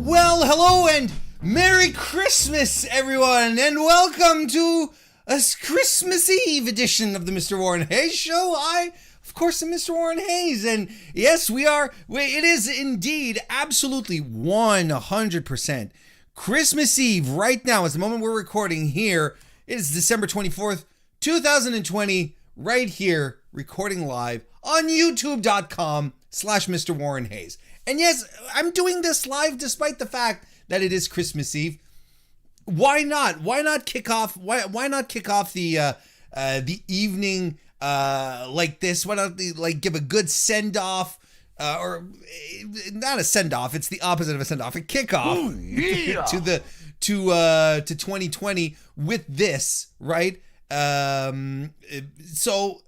Well, hello and Merry Christmas, everyone, and welcome to a Christmas Eve edition of the Mr. Warren Hayes Show. I, of course, am Mr. Warren Hayes, and yes, it is indeed absolutely 100% Christmas Eve right now. It's the moment we're recording here. It is December 24th, 2020, right here, recording live on youtube.com/Mr. Warren Hayes. And yes, I'm doing this live despite the fact that it is Christmas Eve. Why not? Why not kick off? Why not kick off the evening like this? Why not give a good send off, or not a send off? It's the opposite of a send off. A kickoff to 2020 with this, right? So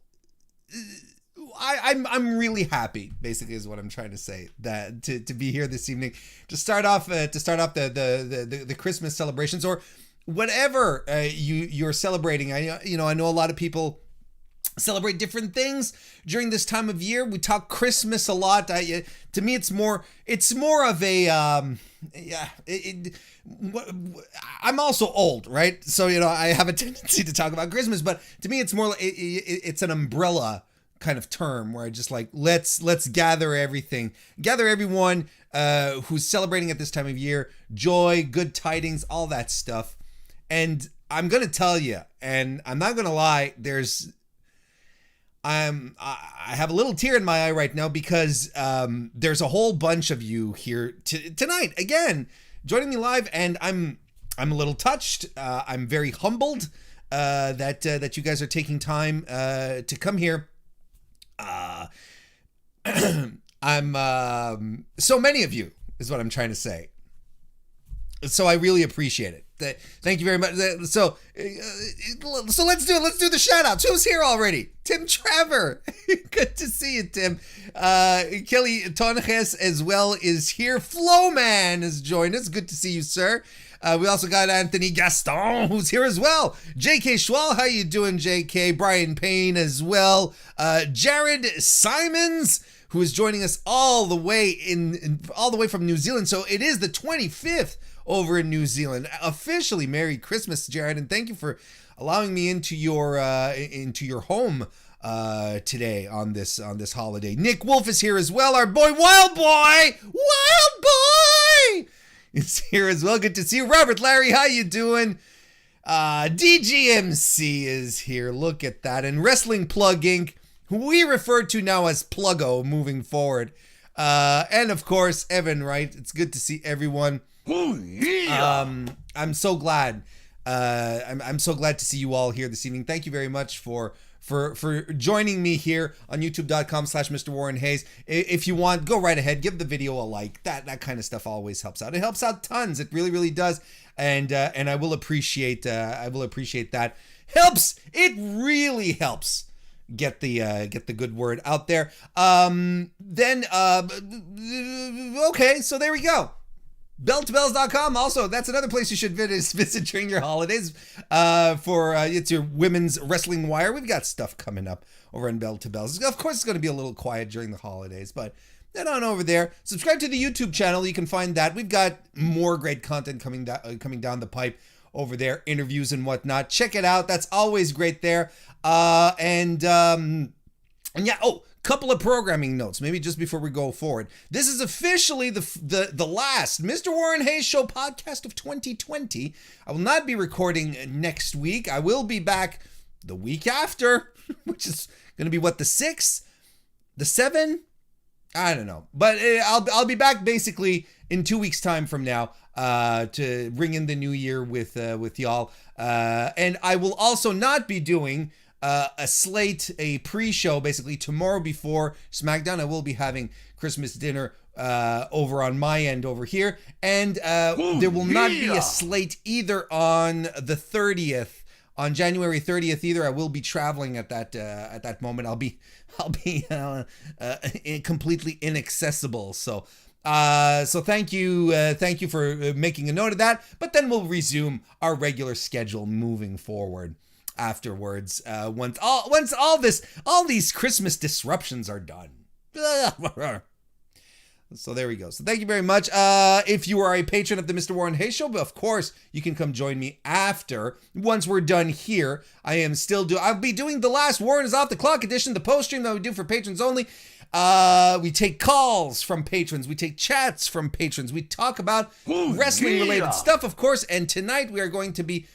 I'm really happy, basically, is what I'm trying to say, that to be here this evening to start off the Christmas celebrations, or whatever you're celebrating. I know a lot of people celebrate different things during this time of year. We talk Christmas a lot. To me, it's more of a I'm also old, right? So I have a tendency to talk about Christmas, but to me, it's more it's an umbrella kind of term where I just let's gather everyone who's celebrating at this time of year, joy, good tidings, all that stuff. And I'm gonna tell you, and I'm not gonna lie, I have a little tear in my eye right now because there's a whole bunch of you here tonight again joining me live, and I'm a little touched. I'm very humbled that you guys are taking time to come here. I'm so many of you is what I'm trying to say. So I really appreciate it. Thank you very much. So let's do it. Let's do the shout outs. Who's here already? Tim Trevor. Good to see you, Tim. Kelly Tonjes as well is here. Flowman has joined us. Good to see you, sir. We also got Anthony Gaston, who's here as well. J.K. Schwal, how you doing, J.K.? Brian Payne as well. Jared Simons, who is joining us all the way from New Zealand. So it is the 25th over in New Zealand. Officially, Merry Christmas, Jared, and thank you for allowing me into your home today on this holiday. Nick Wolf is here as well. Our boy, Wild Boy is here as well. Good to see you. Robert Larry, how you doing? DGMC is here. Look at that. And Wrestling Plug Inc., who we refer to now as Pluggo moving forward. And of course, Evan Wright. It's good to see everyone. Oh, yeah. I'm so glad. I'm so glad to see you all here this evening. Thank you very much for joining me here on youtube.com/Mr. Warren Hayes. If you want, go right ahead, give the video a like. That kind of stuff always helps out. It helps out tons. It really, really does. And I will appreciate that. It really helps get the good word out there. Okay, so there we go. Belltobells.com. Also, that's another place you should visit during your holidays. It's your women's wrestling wire. We've got stuff coming up over on Bell to Bells. Of course, it's going to be a little quiet during the holidays, but head on over there. Subscribe to the YouTube channel. You can find that. We've got more great content coming down the pipe over there, interviews and whatnot. Check it out. That's always great there. And yeah. Oh, couple of programming notes, maybe just before we go forward. This is officially the last Mr. Warren Hayes Show podcast of 2020. I will not be recording next week. I will be back the week after, which is going to be the 6th, the 7th. I don't know, but I'll be back basically in 2 weeks' time from now to bring in the new year with y'all. And I will also not be doing a slate, a pre-show, basically tomorrow before SmackDown. I will be having Christmas dinner over on my end over here, and there will not be a slate either on the 30th, on January 30th either. I will be traveling at that moment. I'll be completely inaccessible. So thank you for making a note of that. But then we'll resume our regular schedule moving forward afterwards, once all these Christmas disruptions are done. So there we go. So thank you very much. If you are a patron of the Mr. Warren Hayes Show, of course, you can come join me after. Once we're done here, I'll be doing the last Warren is Off the Clock edition, the post stream that we do for patrons only. We take calls from patrons. We take chats from patrons. We talk about wrestling-related stuff, of course. And tonight we are going to be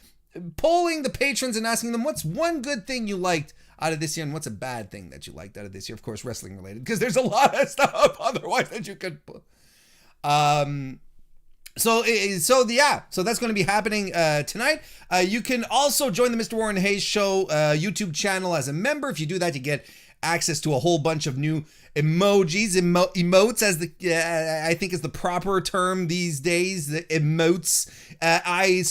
polling the patrons and asking them what's one good thing you liked out of this year and what's a bad thing that you liked out of this year. Of course, wrestling related, because there's a lot of stuff otherwise that you could put. So that's going to be happening tonight. You can also join the Mr. Warren Hayes Show YouTube channel as a member. If you do that, you get access to a whole bunch of new emojis, emotes, as I think is the proper term these days. The emotes. I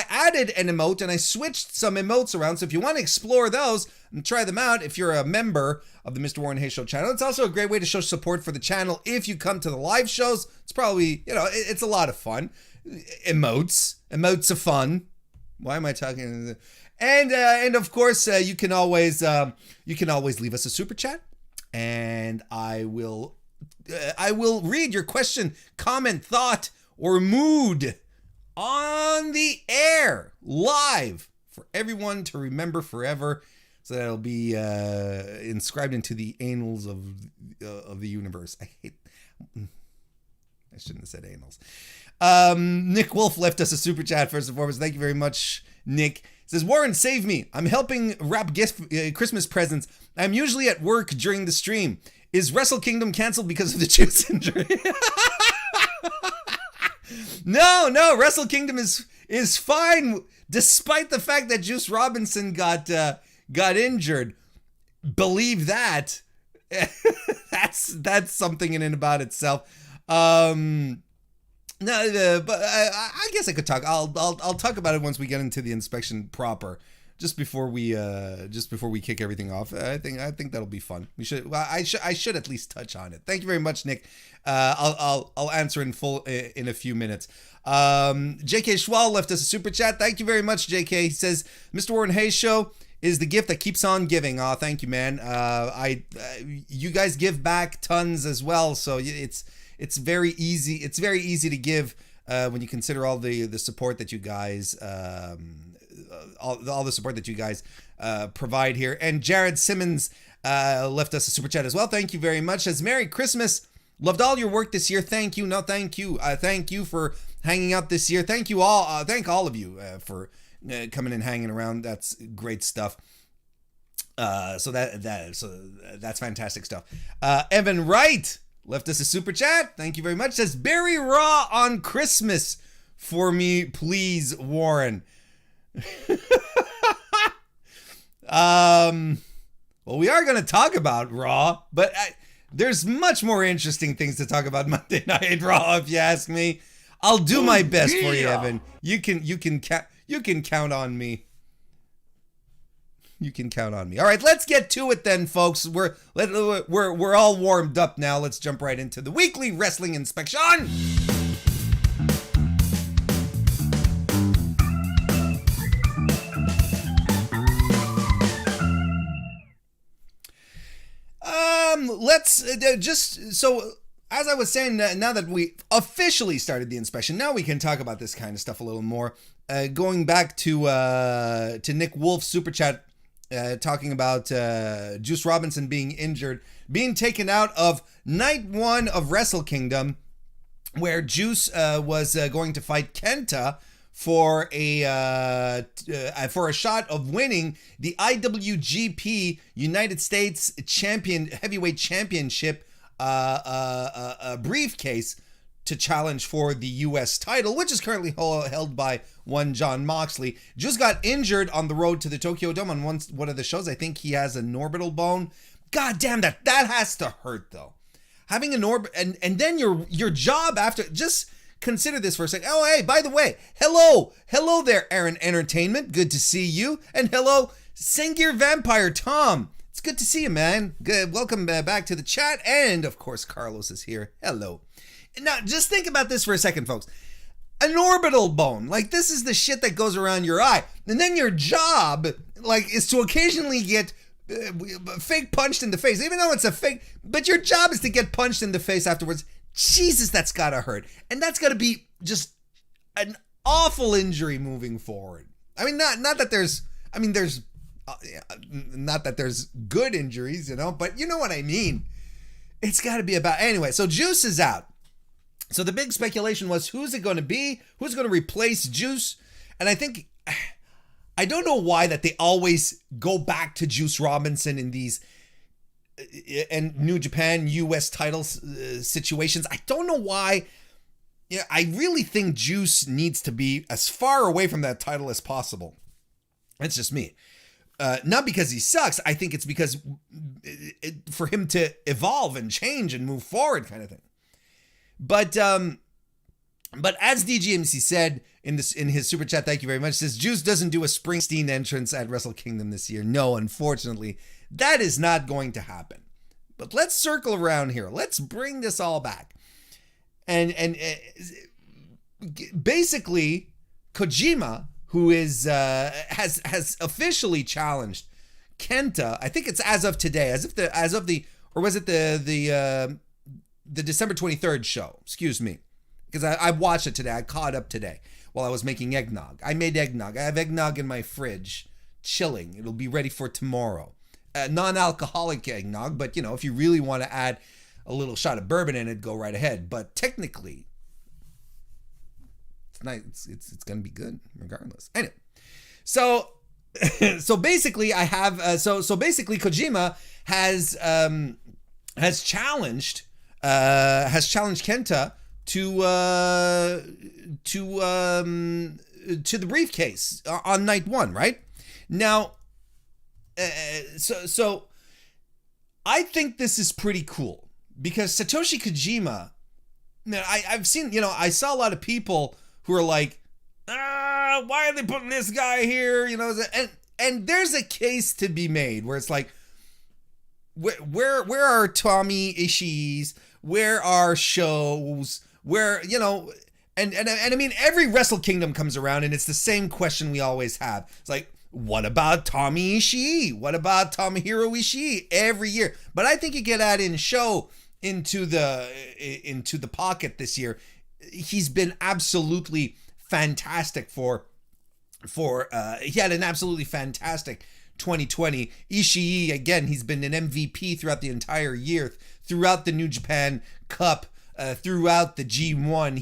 added an emote and I switched some emotes around. So if you want to explore those and try them out, if you're a member of the Mr. Warren Hayes Show channel, it's also a great way to show support for the channel. If you come to the live shows, it's probably, it's a lot of fun. Emotes are fun. Why am I talking? And of course, you can always leave us a super chat, and I will read your question, comment, thought, or mood on the air live for everyone to remember forever, so that it'll be inscribed into the annals of the universe. I shouldn't have said annals. Nick Wolf left us a super chat first and foremost. Thank you very much, Nick. Says, Warren, save me. I'm helping wrap Christmas presents. I'm usually at work during the stream. Is Wrestle Kingdom canceled because of the Juice injury? No. Wrestle Kingdom is fine, despite the fact that Juice Robinson got injured. Believe that. That's something in and about itself. No, but I guess I could talk. I'll talk about it once we get into the inspection proper. Just before we kick everything off. I think that'll be fun. I should at least touch on it. Thank you very much, Nick. I'll answer in full in a few minutes. JK Schwal left us a super chat. Thank you very much, JK. He says, Mr. Warren Hayes Show is the gift that keeps on giving. Oh, thank you, man. You guys give back tons as well, so it's very easy. It's very easy to give when you consider all the support that you guys all the support that you guys provide here. And Jared Simmons left us a super chat as well. Thank you very much. Says, Merry Christmas. Loved all your work this year. Thank you. No, thank you. Thank you for hanging out this year. Thank you all. Thank all of you for coming and hanging around. That's great stuff. So that's fantastic stuff. Evan Wright left us a super chat. Thank you very much. Says, Barry Raw on Christmas for me, please, Warren. Well, we are going to talk about Raw, but there's much more interesting things to talk about Monday Night Raw, if you ask me. I'll do my best for you, Evan. You can count on me. You can count on me. All right, let's get to it then, folks. We're all warmed up now. Let's jump right into the weekly wrestling inspection. Let's just so as I was saying, now that we officially started the inspection, now we can talk about this kind of stuff a little more. Going back to Nick Wolf's super chat. Talking about Juice Robinson being injured, being taken out of night 1 of Wrestle Kingdom, where Juice was going to fight Kenta for a shot of winning the IWGP United States Heavyweight Championship briefcase to challenge for the U.S. title, which is currently held by one Jon Moxley. Just got injured on the road to the Tokyo Dome on one of the shows. I think he has an orbital bone. God damn, that has to hurt, though. Having an and then your job after, just consider this for a second. Oh, hey, by the way, hello there, Aaron Entertainment. Good to see you. And hello, Sengir Vampire Tom. It's good to see you, man. Good. Welcome back to the chat. And of course, Carlos is here. Hello. Now, just think about this for a second, folks. An orbital bone, like this is the shit that goes around your eye. And then your job, is to occasionally get fake punched in the face, even though it's a fake, but your job is to get punched in the face afterwards. Jesus, that's gotta hurt. And that's gotta be just an awful injury moving forward. I mean, not that there's not that there's good injuries, but you know what I mean. It's gotta be about, anyway, so Juice is out. So the big speculation was, who's it going to be? Who's going to replace Juice? And I don't know why that they always go back to Juice Robinson in these and New Japan US title situations. I don't know why. Yeah, I really think Juice needs to be as far away from that title as possible. That's just me. Not because he sucks. I think it's because for him to evolve and change and move forward, kind of thing. But as DGMC said in his super chat, thank you very much, says Juice doesn't do a Springsteen entrance at Wrestle Kingdom this year. No, unfortunately, that is not going to happen. But let's circle around here. Let's bring this all back. And basically, Kojima, who is has officially challenged Kenta. I think it's as of today, or was it the December 23rd show, excuse me, because I watched it today. I caught up today while I was making eggnog. I made eggnog. I have eggnog in my fridge, chilling. It'll be ready for tomorrow. Non-alcoholic eggnog, but if you really want to add a little shot of bourbon in it, go right ahead. But technically, it's nice. It's gonna be good regardless. Anyway, so basically, I have so basically Kojima has challenged Kenta to the briefcase on night one, right? Now, so I think this is pretty cool because Satoshi Kojima, I've seen, I saw a lot of people who are like, why are they putting this guy here? And there's a case to be made where it's like, where are Tommy Ishii's? Where are shows? Where, and I mean, every Wrestle Kingdom comes around and it's the same question we always have. It's like, what about Tommy Ishii? What about Tomohiro Ishii every year? But I think you get that in show into the pocket this year. He's been absolutely fantastic he had an absolutely fantastic 2020. Ishii, again, he's been an MVP throughout the entire year, throughout the New Japan Cup, throughout the G1.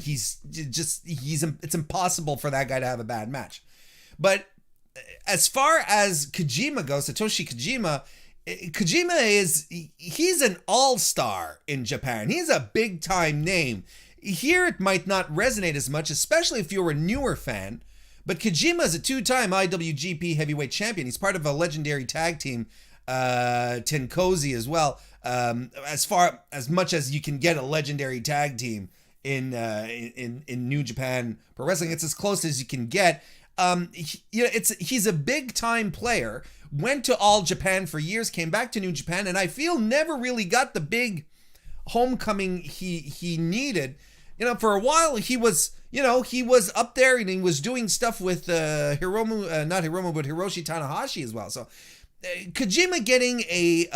It's impossible for that guy to have a bad match. But as far as Kojima goes, Satoshi Kojima he's an all-star in Japan. He's a big-time name. Here it might not resonate as much, especially if you're a newer fan. But Kojima is a two-time IWGP heavyweight champion. He's part of a legendary tag team, Tenkozi as well. As much as you can get a legendary tag team in New Japan Pro Wrestling, it's as close as you can get. He's a big-time player. Went to All Japan for years, came back to New Japan, and I feel never really got the big homecoming he needed. For a while he was up there and he was doing stuff with Hiroshi Tanahashi as well. So Kojima getting a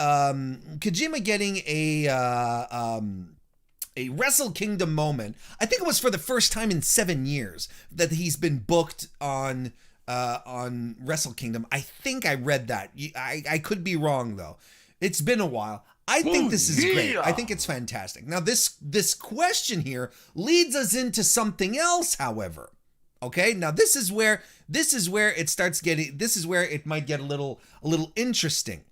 Wrestle Kingdom moment. I think it was for the first time in 7 years that he's been booked on Wrestle Kingdom. I think I read that. I could be wrong though. It's been a while. I think this is great. I think it's fantastic. Now this question here leads us into something else, however. Okay? Now this is where it starts getting, this is where it might get a little interesting.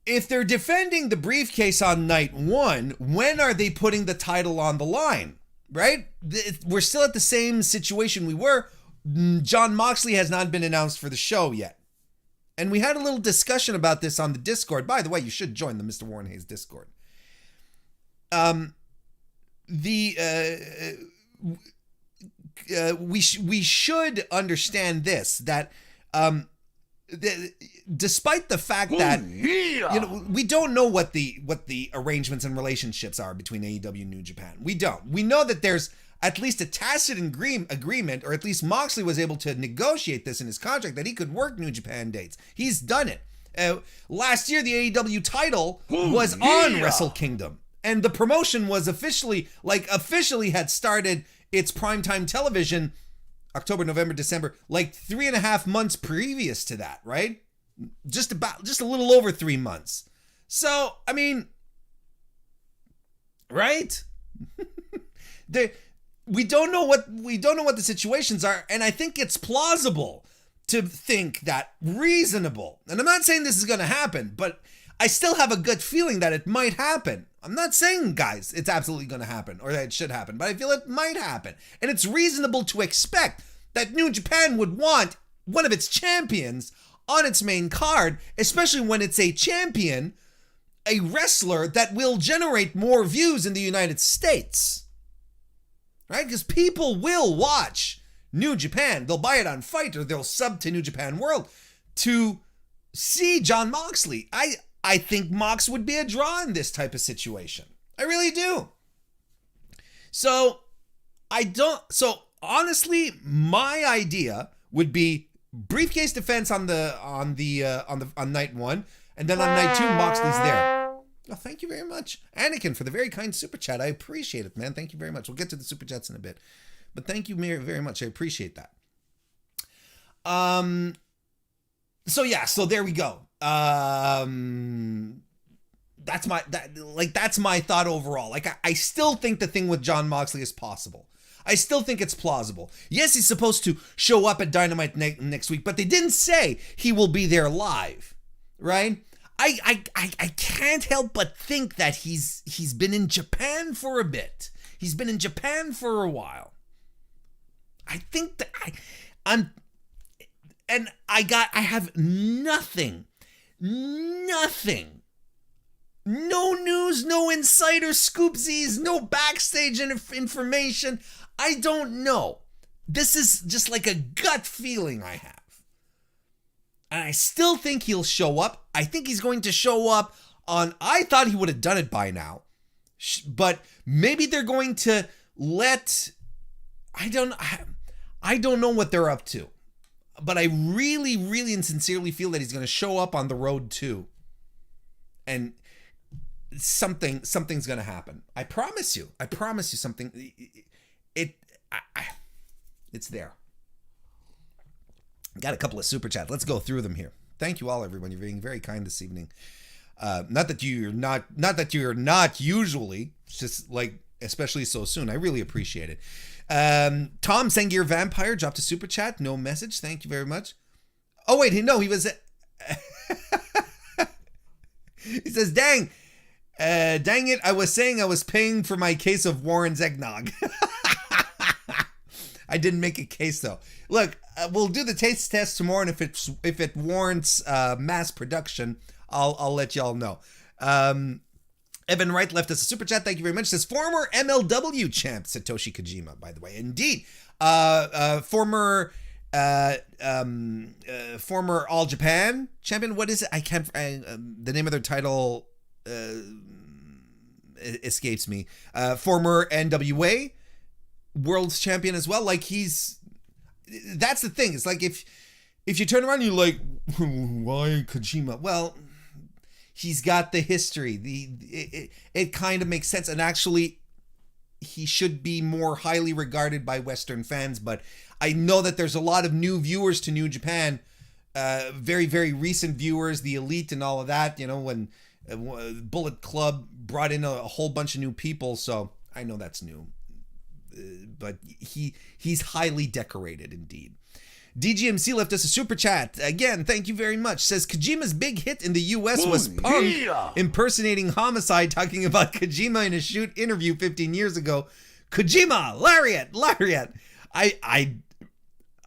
If they're defending the briefcase on night one, when are they putting the title on the line? Right? We're still at the same situation we were. Jon Moxley has not been announced for the show yet. And we had a little discussion about this on the Discord. By the way, you should join the MrWarrenHayes Discord. We should understand this, that despite the fact that we don't know what the arrangements and relationships are between AEW and New Japan. We don't. We know that there's at least a tacit agreement, or at least Moxley was able to negotiate this in his contract, that he could work New Japan dates. He's done it. Last year, the AEW title was on Wrestle Kingdom, and the promotion was officially had started its primetime television October, November, December, like 3.5 months previous to that, right? Just a little over 3 months. So, I mean, right? We don't know what the situations are, and I think it's plausible to think that reasonable. And I'm not saying this is going to happen, but I still have a gut feeling that it might happen. I'm not saying, guys, it's absolutely going to happen or that it should happen, but I feel it might happen. And it's reasonable to expect that New Japan would want one of its champions on its main card, especially when it's a champion, a wrestler that will generate more views in the United States. Right? Because people will watch New Japan. They'll buy it on Fight or they'll sub to New Japan World to see Jon Moxley. I think Mox would be a draw in this type of situation. I really do. So honestly, my idea would be briefcase defense on night 1, and then on night 2, Moxley's there. Oh, thank you very much, Anakin, for the very kind super chat. I appreciate it, man. Thank you very much. We'll get to the super chats in a bit, but thank you very, very much. I appreciate that. So there we go. That's my thought overall. Like, I still think the thing with Jon Moxley is possible. I still think it's plausible. Yes, he's supposed to show up at Dynamite next week, but they didn't say he will be there live, right? I can't help but think that he's been in Japan for a bit. He's been in Japan for a while. I think that I have nothing. No news, no insider scoopsies, no backstage information. I don't know. This is just like a gut feeling I have. And I still think he'll show up. I think he's going to show up I thought he would have done it by now. But maybe they're going to I don't know what they're up to. But I really, really and sincerely feel that he's going to show up on the road too. And something's going to happen. I promise you something. It's there. Got a couple of super chats. Let's go through them here. Thank you all, everyone. You're being very kind this evening. Not that you're not usually, it's just like, especially so soon. I really appreciate it. Tom Sengir Vampire dropped a super chat. No message. Thank you very much. Oh, wait. No, he was... he says, dang it. I was saying I was paying for my case of Warren's eggnog. I didn't make a case, though. Look, we'll do the taste test tomorrow, and if it warrants mass production, I'll let y'all know. Evan Wright left us a super chat. Thank you very much. Says former MLW champ Satoshi Kojima, by the way. Indeed. Former All Japan champion. What is it? The name of their title escapes me. Former NWA World's champion as well. Like, that's the thing. It's like if you turn around and you're like, why Kojima? Well, he's got the history. It kind of makes sense. And actually, he should be more highly regarded by Western fans. But I know that there's a lot of new viewers to New Japan. Very, very recent viewers, the Elite and all of that. You know, when Bullet Club brought in a whole bunch of new people. So I know that's new. But he's highly decorated indeed. DGMC left us a super chat. Again, thank you very much. Says Kojima's big hit in the US was Punk impersonating Homicide, talking about Kojima in a shoot interview 15 years ago. Kojima, lariat.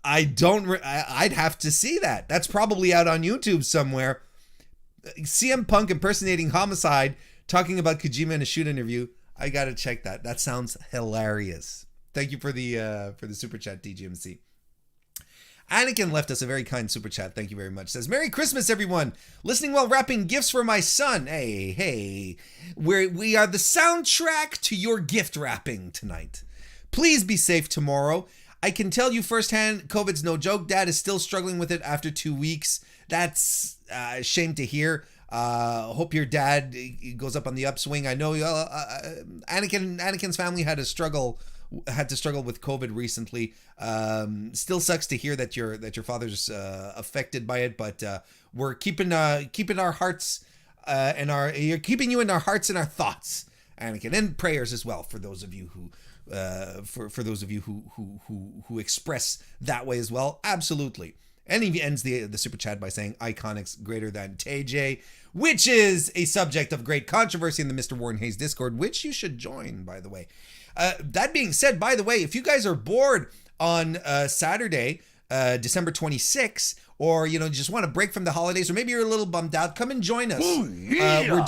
I'd have to see that. That's probably out on YouTube somewhere. CM Punk impersonating Homicide, talking about Kojima in a shoot interview. I gotta check that. That sounds hilarious. Thank you for the super chat, DGMC. Anakin left us a very kind super chat. Thank you very much. Says, Merry Christmas, everyone. Listening while wrapping gifts for my son. Hey. We are the soundtrack to your gift wrapping tonight. Please be safe tomorrow. I can tell you firsthand, COVID's no joke. Dad is still struggling with it after 2 weeks. That's a shame to hear. Hope your dad goes up on the upswing. I know Anakin's family had to struggle with COVID recently. Still sucks to hear that your father's affected by it, but we're keeping our hearts you're keeping you in our hearts and our thoughts, Anakin, and prayers as well for those of you who for those of you who express that way as well. Absolutely. And he ends the super chat by saying Iconics greater than TJ, which is a subject of great controversy in the MrWarrenHayes Discord, which you should join, by the way. That being said, by the way, if you guys are bored on Saturday, December 26th, or just want to break from the holidays, or maybe you're a little bummed out, come and join us. Ooh, yeah. We're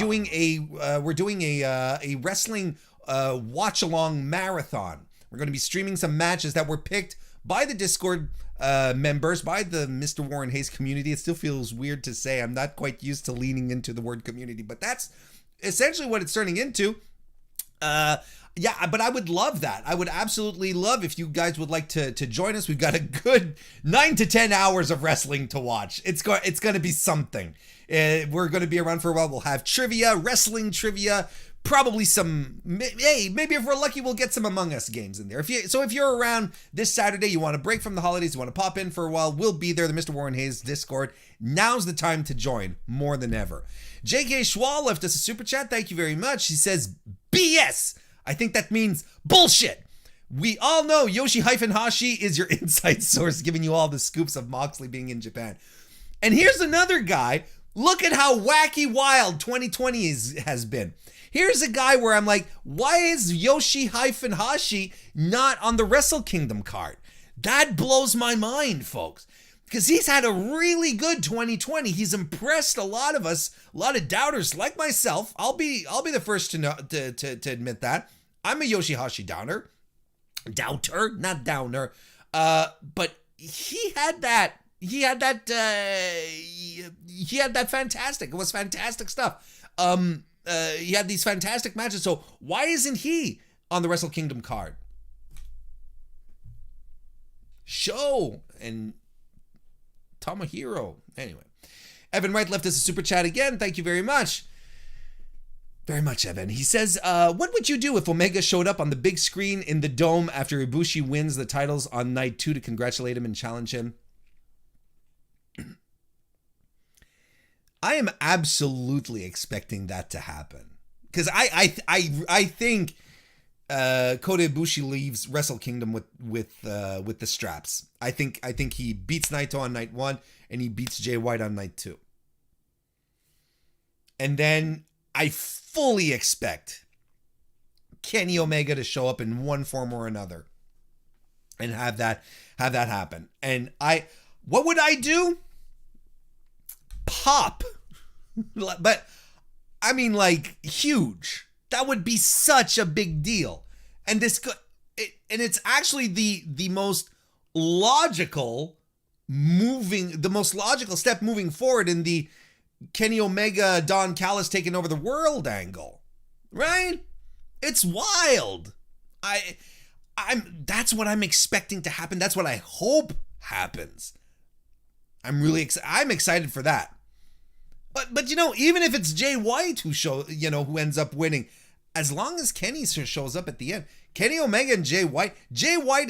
doing a wrestling watch along marathon. We're going to be streaming some matches that were picked by the Discord members, by the MrWarrenHayes community. It still feels weird to say. I'm not quite used to leaning into the word community, but that's essentially what it's turning into. Yeah, but I would love that. I would absolutely love if you guys would like to join us. We've got a good 9 to 10 hours of wrestling to watch. It's going to be something. We're going to be around for a while. We'll have trivia, wrestling trivia, probably some, hey, maybe if we're lucky, we'll get some Among Us games in there. If you're around this Saturday, you want to break from the holidays, you want to pop in for a while, we'll be there, the MrWarrenHayes Discord. Now's the time to join, more than ever. JK Schwal left us a super chat. Thank you very much. He says, BS. I think that means bullshit. We all know Yoshi-Hashi is your inside source, giving you all the scoops of Moxley being in Japan. And here's another guy. Look at how wacky wild 2020 has been. Here's a guy where I'm like, why is Yoshi-Hashi not on the Wrestle Kingdom card? That blows my mind, folks. Because he's had a really good 2020. He's impressed a lot of us, a lot of doubters like myself. I'll be the first to know, to admit that. I'm a Yoshi-Hashi doubter, not downer. But he had that fantastic. It was fantastic stuff. He had these fantastic matches. So why isn't he on the Wrestle Kingdom card? Show and Tomohiro. Anyway, Evan Wright left us a super chat again. Thank you very much. Very much, Evan. He says, what would you do if Omega showed up on the big screen in the Dome after Ibushi wins the titles on night 2 to congratulate him and challenge him? I am absolutely expecting that to happen. Because I think Kota Ibushi leaves Wrestle Kingdom with the straps. I think he beats Naito on night 1 and he beats Jay White on night 2. And then I fully expect Kenny Omega to show up in one form or another and have that happen. And what would I do? Pop. But I mean, like, huge. That would be such a big deal. And it's actually the most logical step moving forward in the Kenny Omega, Don Callis taking over the world angle, right? It's wild. That's what I'm expecting to happen. That's what I hope happens. I'm excited for that. But even if it's Jay White who ends up winning, as long as Kenny shows up at the end, Kenny Omega and Jay White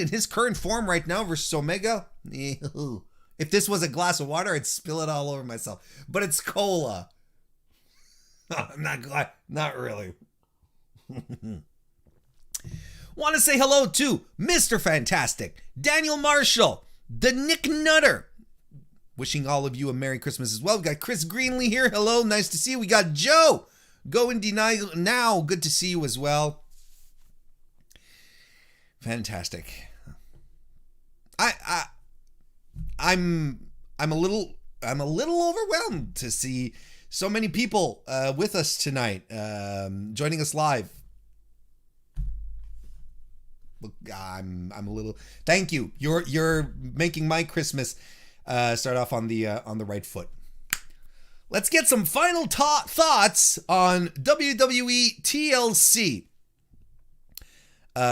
in his current form right now versus Omega, if this was a glass of water, I'd spill it all over myself. But it's cola. I'm not glad. Not really. Want to say hello to Mr. Fantastic, Daniel Marshall, the Nick Nutter. Wishing all of you a Merry Christmas as well. We got Chris Greenlee here. Hello, nice to see you. We got Joe. Go and deny now. Good to see you as well. Fantastic. I'm a little overwhelmed to see so many people with us tonight, joining us live. Look, I'm a little. Thank you. You're making my Christmas start off on the right foot. Let's get some final thoughts on WWE TLC.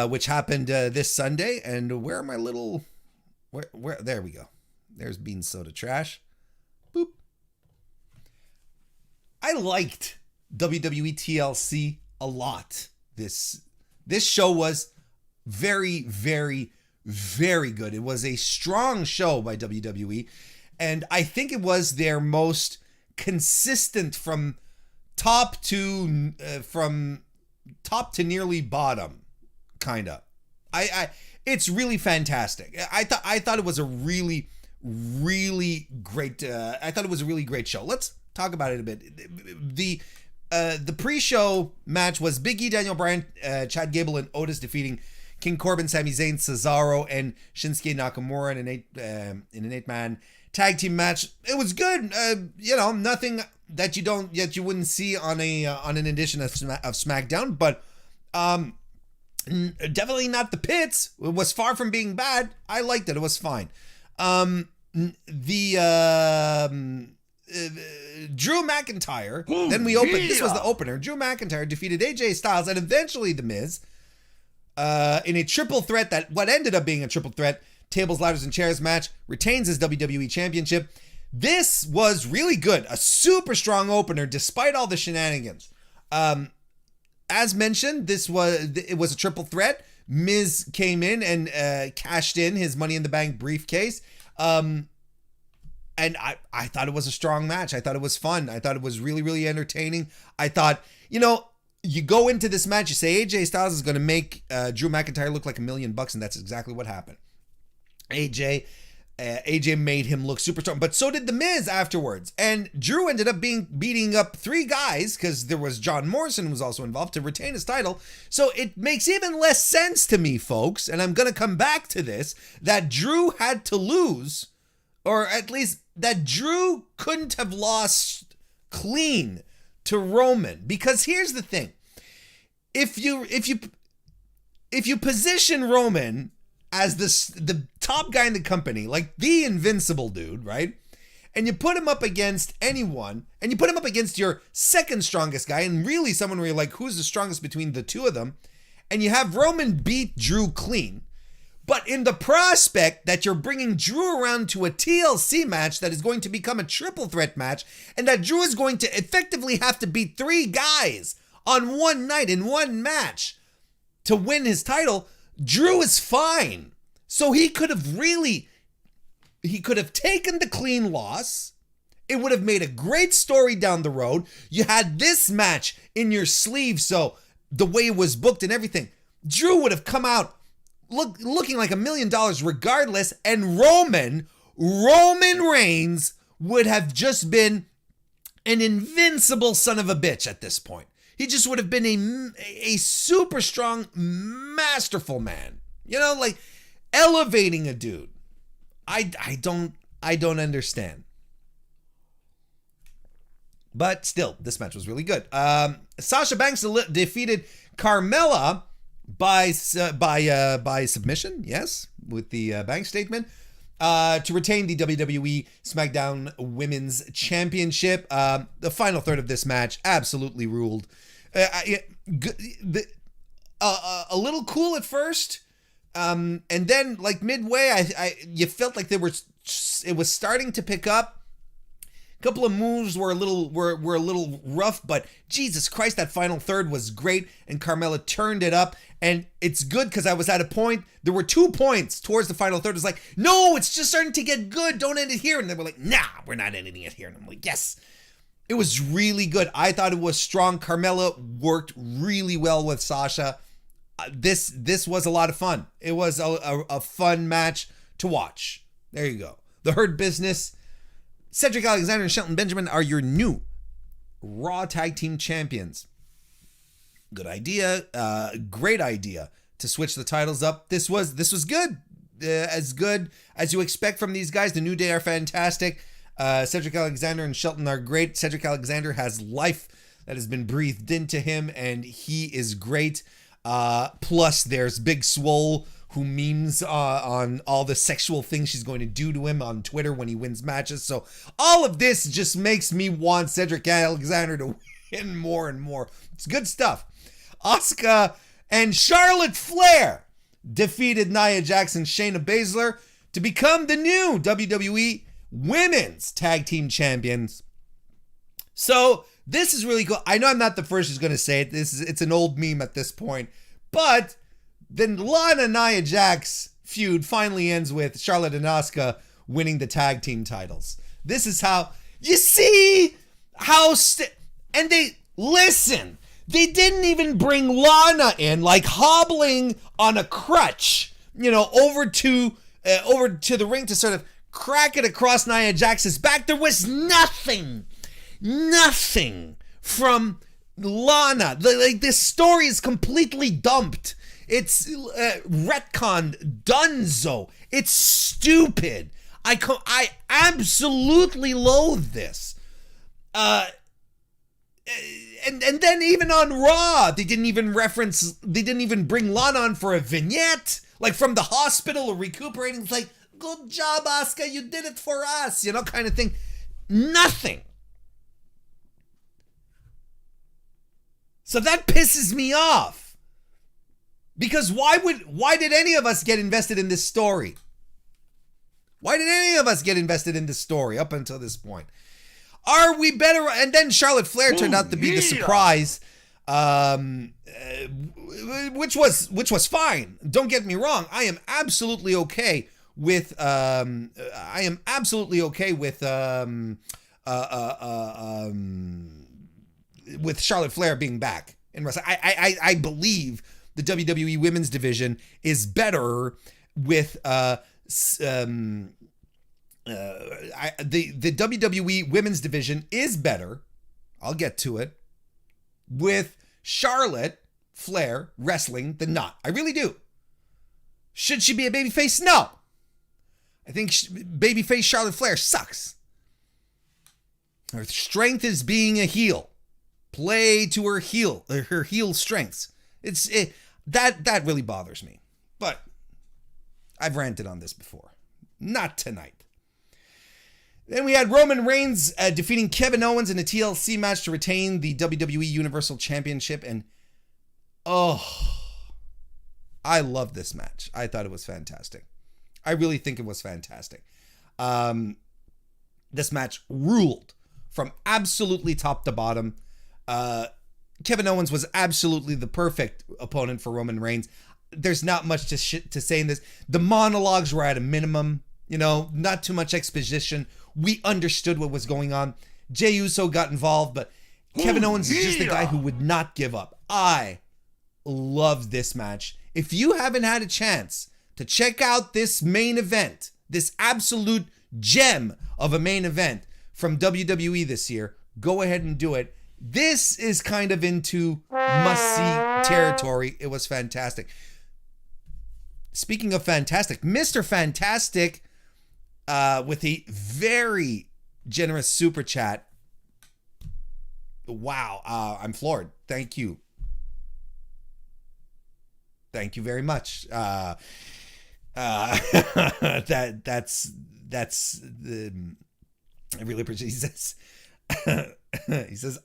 which happened this Sunday. And where are my little... Where? There we go. There's Bean Soda Trash. Boop. I liked WWE TLC a lot. This show was very, very, very good. It was a strong show by WWE, and I think it was their most consistent from top to nearly bottom, kind of. It's really fantastic. I thought it was a really, really great. I thought it was a really great show. Let's talk about it a bit. The pre-show match was Big E, Daniel Bryan, Chad Gable, and Otis defeating King Corbin, Sami Zayn, Cesaro, and Shinsuke Nakamura in an 8-man tag team match. It was good. Nothing that you wouldn't see on an edition of SmackDown, but definitely not the pits. It was far from being bad. I liked it. It was fine. Drew McIntyre. Then we opened. This was the opener. Drew McIntyre defeated AJ Styles and eventually The Miz in a triple threat. What ended up being a triple threat tables, ladders, and chairs match. Retains his WWE Championship. This was really good. A super strong opener despite all the shenanigans. As mentioned, it was a triple threat. Miz came in and cashed in his Money in the Bank briefcase. And I thought it was a strong match. I thought it was fun. I thought it was really, really entertaining. I thought, you go into this match, you say AJ Styles is going to make Drew McIntyre look like $1 million, and that's exactly what happened. AJ made him look super strong, but so did The Miz afterwards. And Drew ended up beating up 3 guys, because there was John Morrison who was also involved, to retain his title. So it makes even less sense to me, folks, and I'm going to come back to this, that Drew had to lose, or at least that Drew couldn't have lost clean to Roman. Because here's the thing. If you position Roman as the top guy in the company, like the invincible dude, right? And you put him up against anyone, and you put him up against your second strongest guy, and really someone where you're like, who's the strongest between the two of them? And you have Roman beat Drew clean. But in the prospect that you're bringing Drew around to a TLC match that is going to become a triple threat match, and that Drew is going to effectively have to beat 3 guys on one night in one match to win his title, Drew is fine. So he could have taken the clean loss. It would have made a great story down the road. You had this match in your sleeve, so the way it was booked and everything, Drew would have come out looking like $1 million regardless, and Roman Reigns would have just been an invincible son of a bitch at this point. He just would have been a super strong, masterful man. Like elevating a dude. I don't understand. But still, this match was really good. Sasha Banks defeated Carmella by submission, yes, with the bank statement, to retain the WWE SmackDown Women's Championship. The final third of this match absolutely ruled. A little cool at first, and then like midway, you felt like it was starting to pick up. A couple of moves were a little rough, but Jesus Christ, that final third was great, and Carmella turned it up. And it's good because I was at a point, there were 2 points towards the final third. It was like, no, it's just starting to get good. Don't end it here. And they were like, nah, we're not ending it here. And I'm like, yes. It was really good. I thought it was strong. Carmella worked really well with Sasha. This was a lot of fun. It was a fun match to watch. There you go. The Hurt Business, Cedric Alexander and Shelton Benjamin are your new Raw Tag Team Champions. Good idea. Great idea to switch the titles up. This was good. As good as you expect from these guys. The New Day are fantastic. Cedric Alexander and Shelton are great. Cedric Alexander has life that has been breathed into him, and he is great. Plus, there's Big Swole, who memes on all the sexual things she's going to do to him on Twitter when he wins matches. So all of this just makes me want Cedric Alexander to win more and more. It's good stuff. Asuka And Charlotte Flair defeated Nia Jax and Shayna Baszler to become the new WWE Women's Tag Team Champions. So this is really cool. I know I'm not the first who's going to say it. It's an old meme at this point. But the Lana Nia Jax feud finally ends with Charlotte and Asuka winning the tag team titles. This is how you see how and they listen. They didn't even bring Lana in, like hobbling on a crutch, over to the ring to sort of crack it across Nia Jax's back. There was nothing from Lana. This story is completely dumped. It's retconned, dunzo. It's stupid. I absolutely loathe this. And then even on Raw, they didn't even bring Lana on for a vignette, like from the hospital or recuperating. It's like, good job, Asuka, you did it for us, kind of thing. Nothing. So that pisses me off. Because why did any of us get invested in this story? Why did any of us get invested in this story up until this point? Are we better? And then Charlotte Flair turned out to be the surprise, which was fine. Don't get me wrong. I am absolutely okay with Charlotte Flair being back in wrestling. I believe the WWE Women's Division is better with the WWE Women's Division is better. I'll get to it with Charlotte Flair wrestling than not. I really do. Should she be a babyface? No. I think babyface Charlotte Flair sucks. Her strength is being a heel. Play to her heel strengths. That really bothers me. But I've ranted on this before. Not tonight. Then we had Roman Reigns defeating Kevin Owens in a TLC match to retain the WWE Universal Championship. And, I love this match. I thought it was fantastic. I really think it was fantastic. This match ruled from absolutely top to bottom. Kevin Owens was absolutely the perfect opponent for Roman Reigns. There's not much to say in this. The monologues were at a minimum. Not too much exposition. We understood what was going on. Jey Uso got involved, but Kevin Owens is just the guy who would not give up. I love this match. If you haven't had a chance to check out this main event, this absolute gem of a main event from WWE this year, go ahead and do it. This is kind of into must-see territory. It was fantastic. Speaking of fantastic, Mr. Fantastic with a very generous super chat. Wow, I'm floored. Thank you. Thank you very much. That's I really appreciate. He says,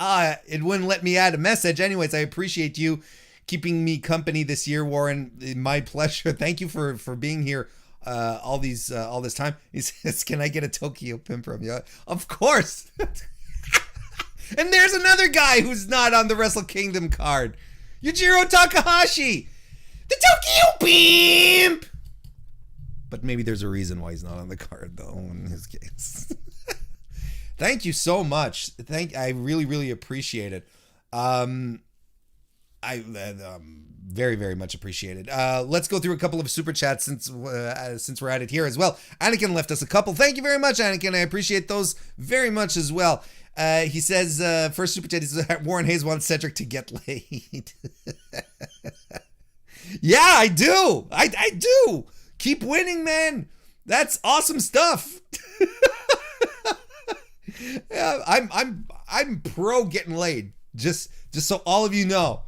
it wouldn't let me add a message. Anyways, I appreciate you keeping me company this year, Warren. My pleasure. Thank you for being here all this time. He says, can I get a Tokyo Pimp from you? Of course. And there's another guy who's not on the Wrestle Kingdom card. Yujiro Takahashi. The Tokyo Pimp. But maybe there's a reason why he's not on the card, though, in his case. Thank you so much. I really, really appreciate it. I very, very much appreciate it. Let's go through a couple of super chats since we're at it here as well. Anakin left us a couple. Thank you very much, Anakin. I appreciate those very much as well. He says, first super chat is Warren Hayes wants Cedric to get laid. Yeah, I do. I do. Keep winning, man. That's awesome stuff. Yeah, I'm pro getting laid. Just so all of you know,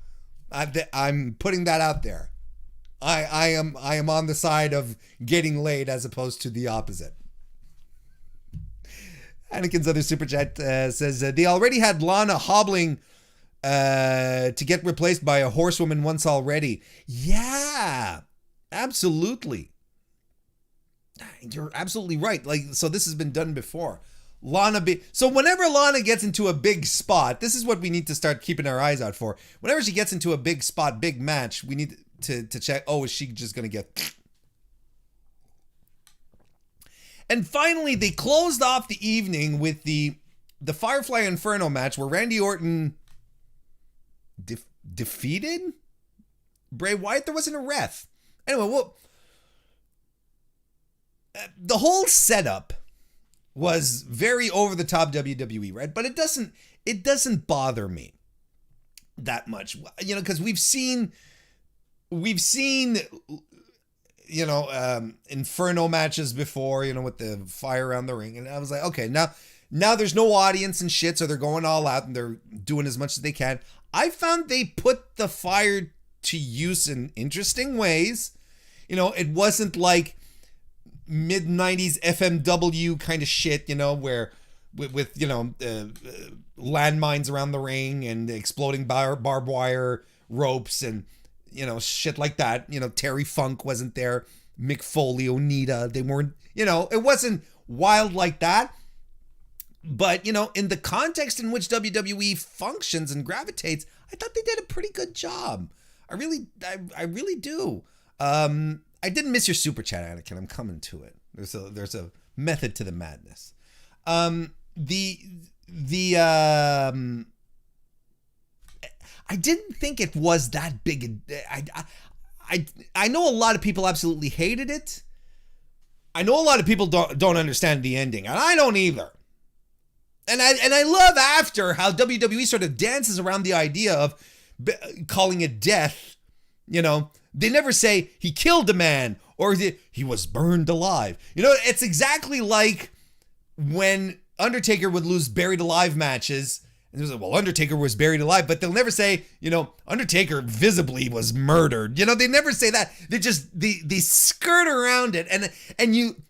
I'm putting that out there. I am on the side of getting laid as opposed to the opposite. Anakin's other super chat says they already had Lana hobbling to get replaced by a horsewoman once already. Yeah, absolutely. You're absolutely right. Like, so this has been done before. So whenever Lana gets into a big spot, this is what we need to start keeping our eyes out for. Whenever she gets into a big spot, big match, we need to check, oh, is she just going to get... And finally, they closed off the evening with the Firefly Inferno match where Randy Orton defeated Bray Wyatt. There wasn't a ref. Anyway, well, the whole setup was very over the top WWE, right? But it doesn't bother me that much, you know, because we've seen Inferno matches before, you know, with the fire around the ring, and I was like, okay, now there's no audience and shit, so they're going all out and they're doing as much as they can. I found they put the fire to use in interesting ways. You know, it wasn't like mid-90s FMW kind of shit, you know, where with landmines around the ring and exploding barbed wire ropes and, you know, shit like that. You know, Terry Funk wasn't there. Mick Foley, Onita, they weren't, you know, it wasn't wild like that. But, you know, in the context in which WWE functions and gravitates, I thought they did a pretty good job. I really do. I didn't miss your super chat, Anakin. I'm coming to it. There's a method to the madness. I didn't think it was that big. I know a lot of people absolutely hated it. I know a lot of people don't understand the ending, and I don't either. And I love after how WWE sort of dances around the idea of calling it death. You know, they never say he killed a man or he was burned alive. You know, it's exactly like when Undertaker would lose buried alive matches. And it was like, well, Undertaker was buried alive, but they'll never say, you know, Undertaker visibly was murdered. You know, they never say that. They just, they skirt around it. And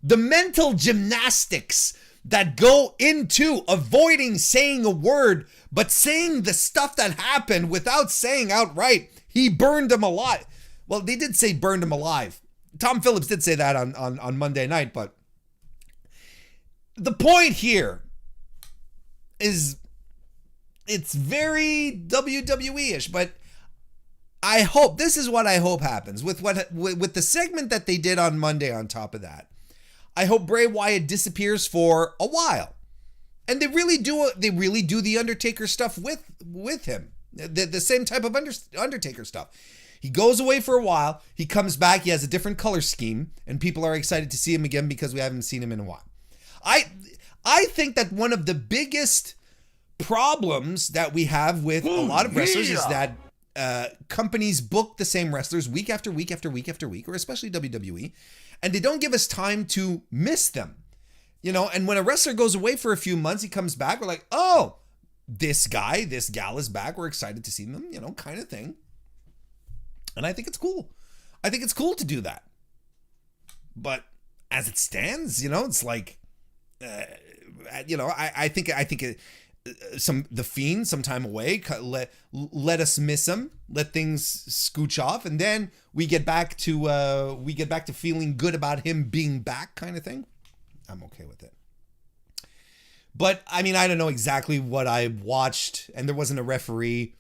the mental gymnastics that go into avoiding saying a word, but saying the stuff that happened without saying outright, he burned him alive. Well, they did say burned him alive. Tom Phillips did say that on Monday night, but the point here is it's very WWE-ish, but I hope, this is what I hope happens with the segment that they did on Monday on top of that. I hope Bray Wyatt disappears for a while. And they really do the Undertaker stuff with him. The same type of Undertaker stuff. He goes away for a while. He comes back. He has a different color scheme. And people are excited to see him again because we haven't seen him in a while. I think that one of the biggest problems that we have with a lot of wrestlers is that companies book the same wrestlers week after week after week after week, or especially WWE, and they don't give us time to miss them. You know, and when a wrestler goes away for a few months, he comes back, we're like, oh, this guy, this gal is back. We're excited to see them, you know, kind of thing. And I think it's cool. I think it's cool to do that. But as it stands, you know, it's like, you know, I think the Fiend some time away, let us miss him, let things scooch off, and then we get back to feeling good about him being back, kind of thing. I'm okay with it. But I mean, I don't know exactly what I watched, and there wasn't a referee.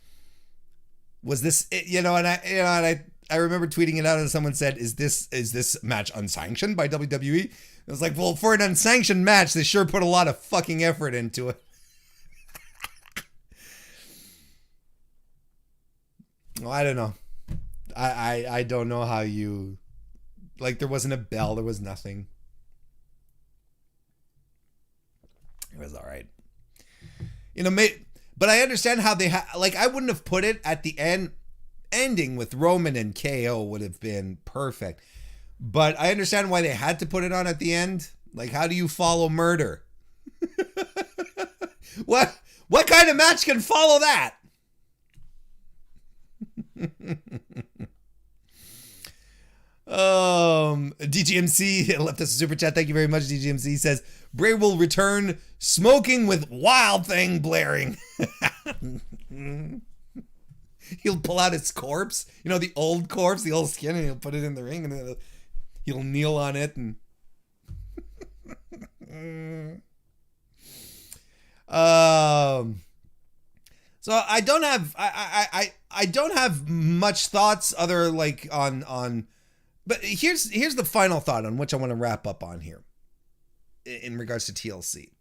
Was this, you know? And I remember tweeting it out, and someone said, "Is this match unsanctioned by WWE?" I was like, well, for an unsanctioned match, they sure put a lot of fucking effort into it. Well, I don't know. I don't know how you, like, there wasn't a bell, there was nothing. It was all right. You know, but I understand how they like, I wouldn't have put it at the ending with Roman and KO would have been perfect. But I understand why they had to put it on at the end. Like, how do you follow murder? What kind of match can follow that? DGMC left us a super chat. Thank you very much. DGMC says Bray will return smoking with Wild Thing blaring. he'll pull out his corpse, the old corpse, the old skin, and he'll put it in the ring, and then he'll kneel on it, and so I don't have I don't have much thoughts other like on but here's the final thought on which I want to wrap up on here in regards to TLC.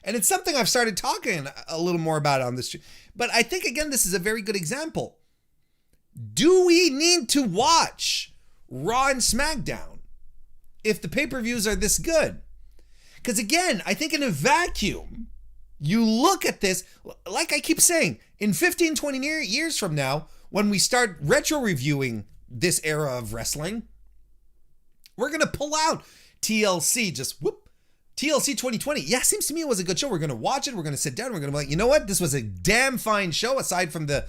And it's something I've started talking a little more about on this, but I think again this is a very good example. Do we need to watch Raw and SmackDown if the pay-per-views are this good? Because again, I think in a vacuum, you look at this, like I keep saying, in 15, 20 years from now, when we start retro-reviewing this era of wrestling, we're going to pull out TLC, just whoop, TLC 2020. Yeah, seems to me it was a good show. We're going to watch it. We're going to sit down. We're going to be like, you know what? This was a damn fine show, aside from the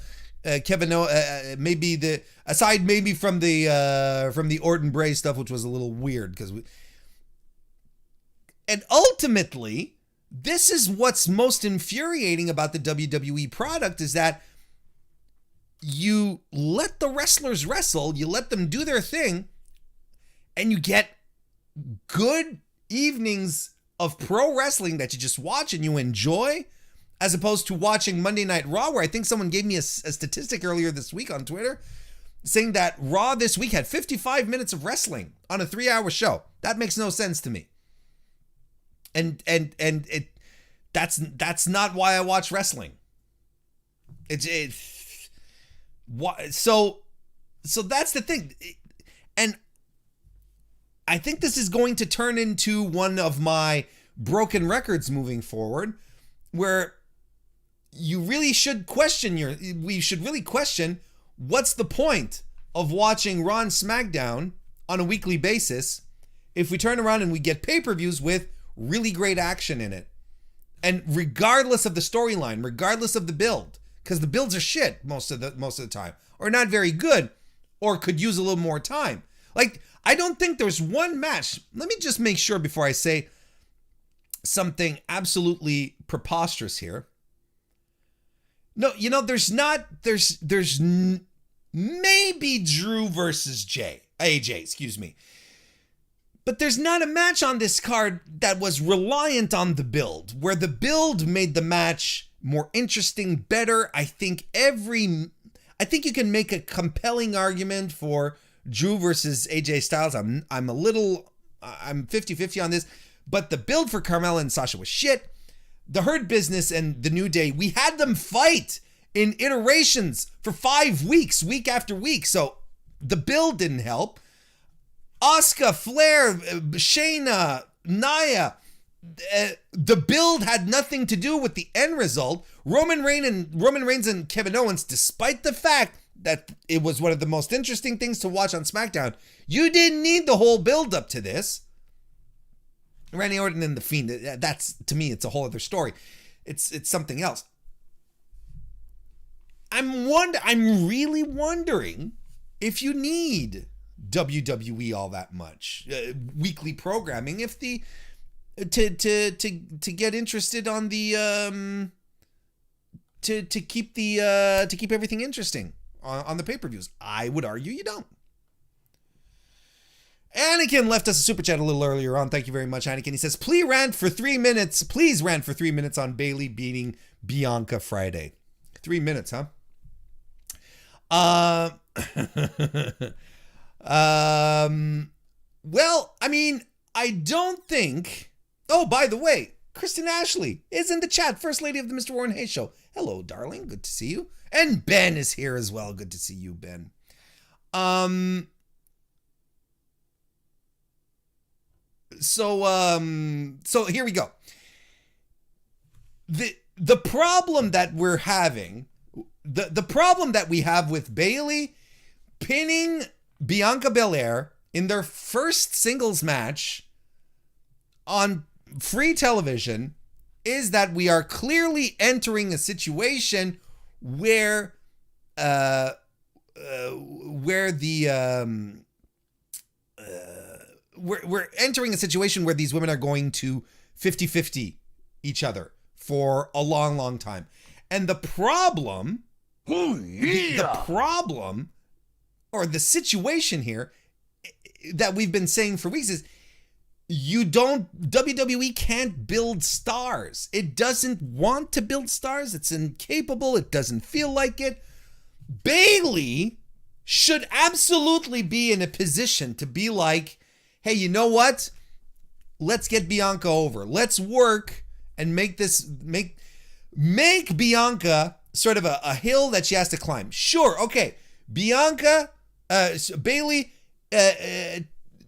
maybe from the Orton Bray stuff, which was a little weird and ultimately, this is what's most infuriating about the WWE product, is that you let the wrestlers wrestle, you let them do their thing, and you get good evenings of pro wrestling that you just watch and you enjoy, as opposed to watching Monday Night Raw, where I think someone gave me a statistic earlier this week on Twitter saying that Raw this week had 55 minutes of wrestling on a 3-hour show. That makes no sense to me. And that's not why I watch wrestling. So that's the thing. And I think this is going to turn into one of my broken records moving forward, where we should really question what's the point of watching Raw and SmackDown on a weekly basis if we turn around and we get pay-per-views with really great action in it. And regardless of the storyline, regardless of the build, because the builds are shit most of the time, or not very good, or could use a little more time. Like, I don't think there's one match. Let me just make sure before I say something absolutely preposterous here. No, there's maybe Drew versus AJ, excuse me. But there's not a match on this card that was reliant on the build, where the build made the match more interesting, better. I think you can make a compelling argument for Drew versus AJ Styles. I'm 50-50 on this, but the build for Carmella and Sasha was shit. The Hurt Business and the New Day, we had them fight in iterations for 5 weeks, week after week. So the build didn't help. Asuka, Flair, Shayna, Nia, the build had nothing to do with the end result. Roman Reigns and Kevin Owens, despite the fact that it was one of the most interesting things to watch on SmackDown, you didn't need the whole build up to this. Randy Orton and The Fiend, that's, to me, it's a whole other story. It's something else. I'm really wondering if you need WWE all that much weekly programming, if to get interested on the to keep everything interesting on the pay-per-views. I would argue you don't. Anakin left us a super chat a little earlier on. Thank you very much, Anakin. He says, please rant for 3 minutes on Bayley beating Bianca Friday. 3 minutes, huh? Well, I mean, I don't think... Oh, by the way, Kristen Ashley is in the chat. First lady of the Mr. Warren Hayes show. Hello, darling. Good to see you. And Ben is here as well. Good to see you, Ben. So here we go. The problem that we're having, the problem that we have with Bayley pinning Bianca Belair in their first singles match on free television is that we are clearly entering a situation where we're entering a situation where these women are going to 50-50 each other for a long, long time. And the problem The problem or the situation here that we've been saying for weeks is WWE can't build stars. It doesn't want to build stars. It's incapable. It doesn't feel like it. Bayley should absolutely be in a position to be like, hey, you know what? Let's get Bianca over. Let's work and make Bianca sort of a hill that she has to climb. Sure, okay. Bianca, Bayley,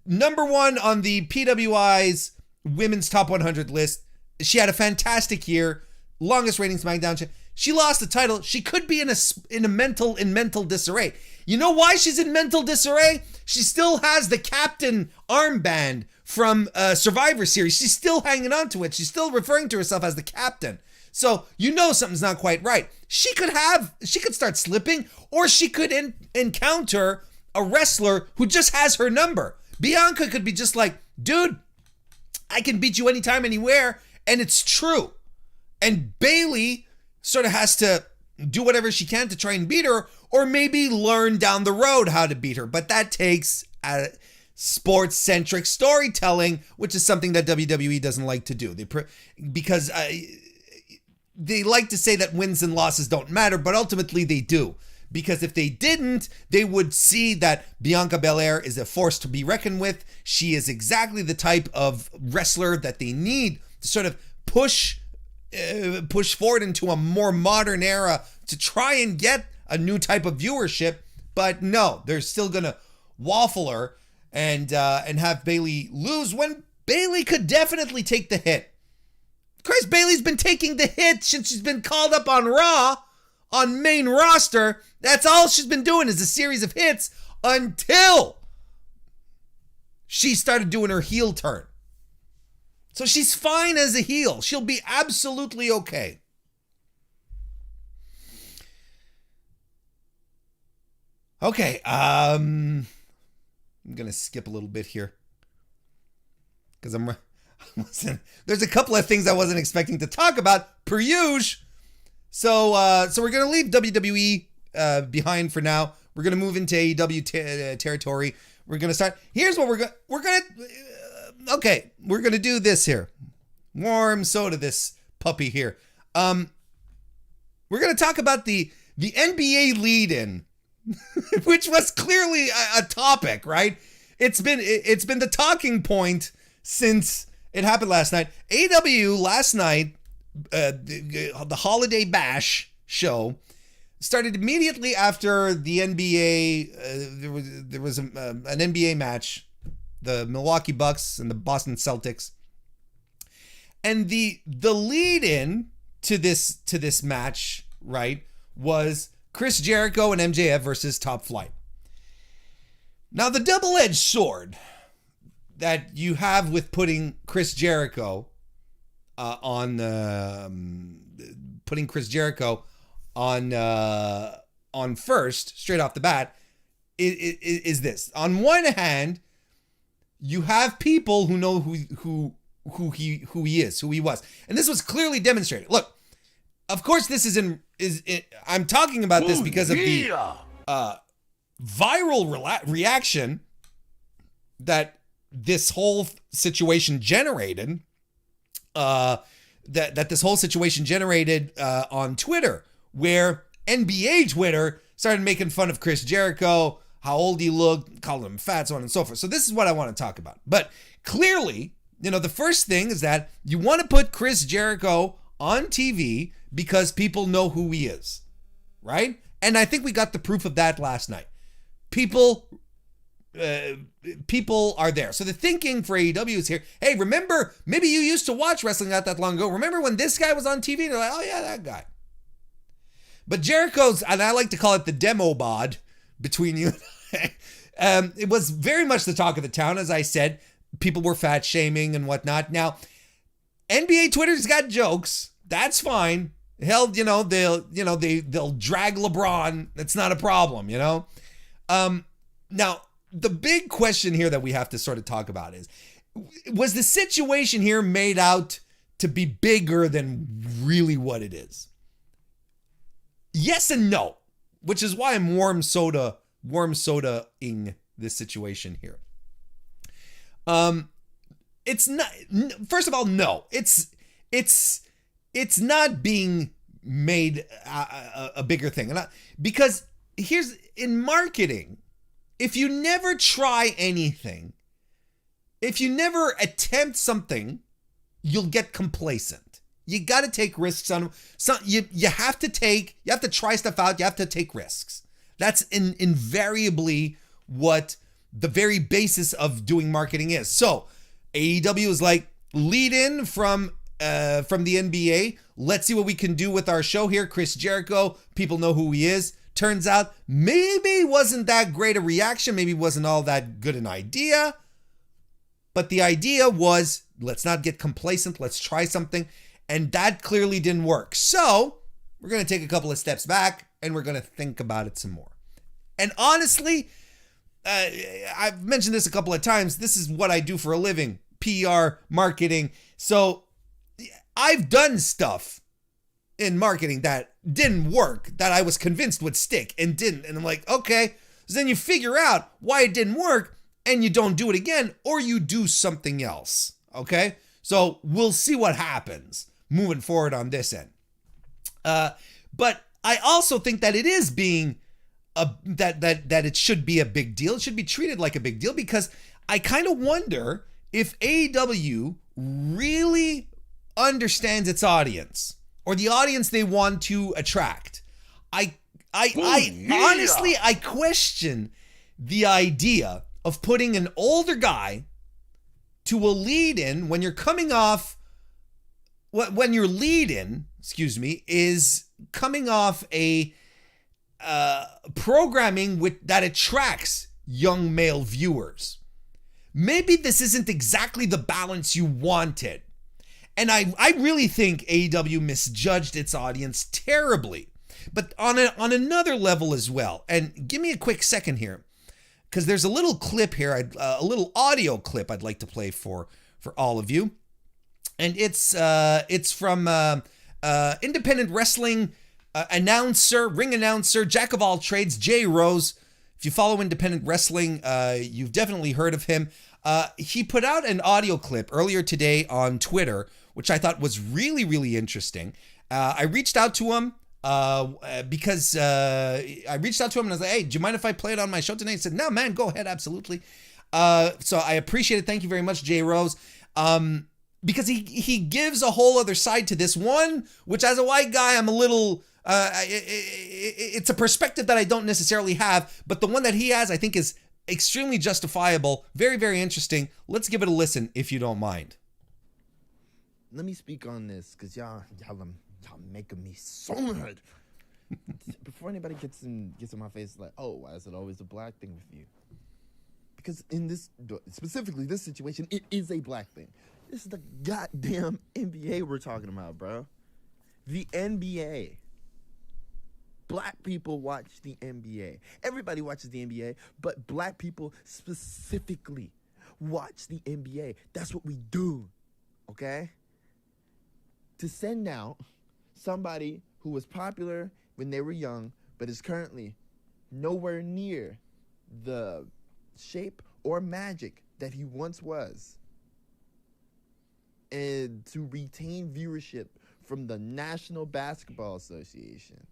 number one on the PWI's Women's Top 100 list. She had a fantastic year, longest reigning SmackDown. She lost the title. She could be in mental disarray. You know why she's in mental disarray? She still has the captain armband from Survivor Series. She's still hanging on to it. She's still referring to herself as the captain. So you know something's not quite right. She could start slipping, or she could encounter a wrestler who just has her number. Bianca could be just like, dude, I can beat you anytime, anywhere, and it's true. And Bayley sort of has to do whatever she can to try and beat her, or maybe learn down the road how to beat her. But that takes sports-centric storytelling, which is something that WWE doesn't like to do. Because they like to say that wins and losses don't matter, but ultimately they do. Because if they didn't, they would see that Bianca Belair is a force to be reckoned with. She is exactly the type of wrestler that they need to sort of push forward into a more modern era to try and get a new type of viewership. But no, they're still gonna waffle her and have Bayley lose when Bayley could definitely take the hit. Christ, Bayley's been taking the hit since she's been called up on Raw, on main roster. That's all she's been doing is a series of hits until she started doing her heel turn. So she's fine as a heel. She'll be absolutely okay. Okay, I'm going to skip a little bit here because there's a couple of things I wasn't expecting to talk about, per usual. So we're going to leave WWE behind for now. We're going to move into AEW territory. We're going to start. Here's what we're going to do this here. Warm soda this puppy here. We're going to talk about the NBA lead-in, which was clearly a topic, right? It's been the talking point since it happened last night. AEW last night, the Holiday Bash show started immediately after the NBA. There was an NBA match, the Milwaukee Bucks and the Boston Celtics, and the lead-in to this match, right, was Chris Jericho and MJF versus Top Flight. Now, the double-edged sword that you have with putting Chris Jericho on first, straight off the bat, is this. On one hand, you have people who know who he is, who he was, and this was clearly demonstrated. Look, of course, this I'm talking about this because of the viral reaction that this whole situation generated. That this whole situation generated on Twitter, where NBA Twitter started making fun of Chris Jericho, how old he looked, calling him fat, so on and so forth. So this is what I want to talk about. But clearly, the first thing is that you want to put Chris Jericho on TV because people know who he is, right? And I think we got the proof of that last night. People are there. So the thinking for AEW is here. Hey, remember, maybe you used to watch wrestling not that long ago. Remember when this guy was on TV? And they're like, oh yeah, that guy. But Jericho's, and I like to call it the demo bod between you and I. It was very much the talk of the town. As I said, people were fat shaming and whatnot. Now, NBA Twitter's got jokes. That's fine. Hell, they'll drag LeBron. That's not a problem, Now, the big question here that we have to sort of talk about is, was the situation here made out to be bigger than really what it is? Yes and no. which is why I'm warm soda-ing this situation here. It's not, first of all, no, it's not being made a bigger thing. Because here's, in marketing, if you never try anything, if you never attempt something, you'll get complacent. You got to take risks on some. You have to try stuff out. You have to take risks. That's invariably what the very basis of doing marketing is. So AEW is like, lead in from the NBA. Let's see what we can do with our show here. Chris Jericho, people know who he is. Turns out maybe wasn't that great a reaction. Maybe wasn't all that good an idea. But the idea was, let's not get complacent. Let's try something. And that clearly didn't work. So we're going to take a couple of steps back and we're going to think about it some more. And honestly, I've mentioned this a couple of times. This is what I do for a living. PR, marketing. So I've done stuff in marketing that didn't work, that I was convinced would stick and didn't. And I'm like, okay. So then you figure out why it didn't work and you don't do it again, or you do something else. Okay. So we'll see what happens moving forward on this end. But I also think that it is being that it should be a big deal. It should be treated like a big deal, because I kind of wonder if AEW really understands its audience, or the audience they want to attract. Honestly, I question the idea of putting an older guy to a lead-in when you're coming off, when your lead-in, is coming off a programming that attracts young male viewers. Maybe this isn't exactly the balance you wanted. And I really think AEW misjudged its audience terribly. But on another level as well, and give me a quick second here, because there's a little clip here, a little audio clip I'd like to play for all of you. And it's from independent wrestling ring announcer, jack of all trades, Jay Rose. If you follow independent wrestling, you've definitely heard of him. He put out an audio clip earlier today on Twitter, which I thought was really, really interesting. I reached out to him because I reached out to him and I was like, hey, do you mind if I play it on my show tonight? He said, no, man, go ahead. Absolutely. So I appreciate it. Thank you very much, Jay Rose. Because he gives a whole other side to this one, which as a white guy, I'm a little, it's a perspective that I don't necessarily have, but the one that he has, I think, is extremely justifiable. Very, very interesting. Let's give it a listen, if you don't mind. Let me speak on this, because y'all making me so mad. Before anybody gets in my face, like, oh, why is it always a black thing with you? Because in this, specifically this situation, it is a black thing. This is the goddamn NBA we're talking about, bro. The NBA. Black people watch the NBA. Everybody watches the NBA, but black people specifically watch the NBA. That's what we do, okay? To send out somebody who was popular when they were young, but is currently nowhere near the shape or magic that he once was, and to retain viewership from the National Basketball Association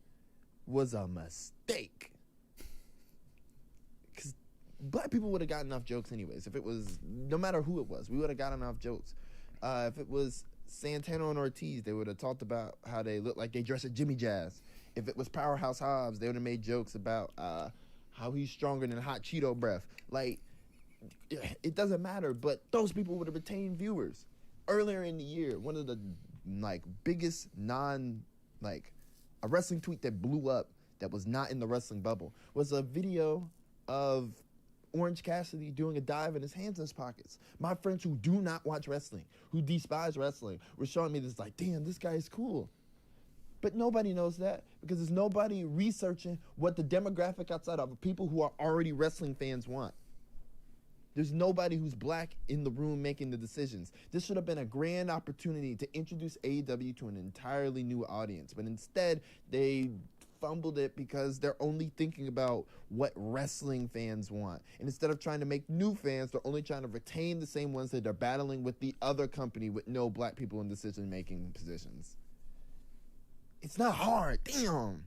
was a mistake. Because black people would have got enough jokes anyways. If it was, no matter who it was, we would have got enough jokes. If it was Santana and Ortiz, they would have talked about how they look like they dress at Jimmy Jazz. If it was Powerhouse Hobbs, they would have made jokes about how he's stronger than hot Cheeto breath. Like, it doesn't matter, but those people would have retained viewers. Earlier in the year, one of the biggest a wrestling tweet that blew up that was not in the wrestling bubble was a video of Orange Cassidy doing a dive in his hands in his pockets. My friends who do not watch wrestling, who despise wrestling, were showing me this like, damn, this guy is cool. But nobody knows that because there's nobody researching what the demographic outside of people who are already wrestling fans want. There's nobody who's black in the room making the decisions. This should have been a grand opportunity to introduce AEW to an entirely new audience. But instead, they fumbled it because they're only thinking about what wrestling fans want. And instead of trying to make new fans, they're only trying to retain the same ones that they're battling with the other company with no black people in decision-making positions. It's not hard. Damn.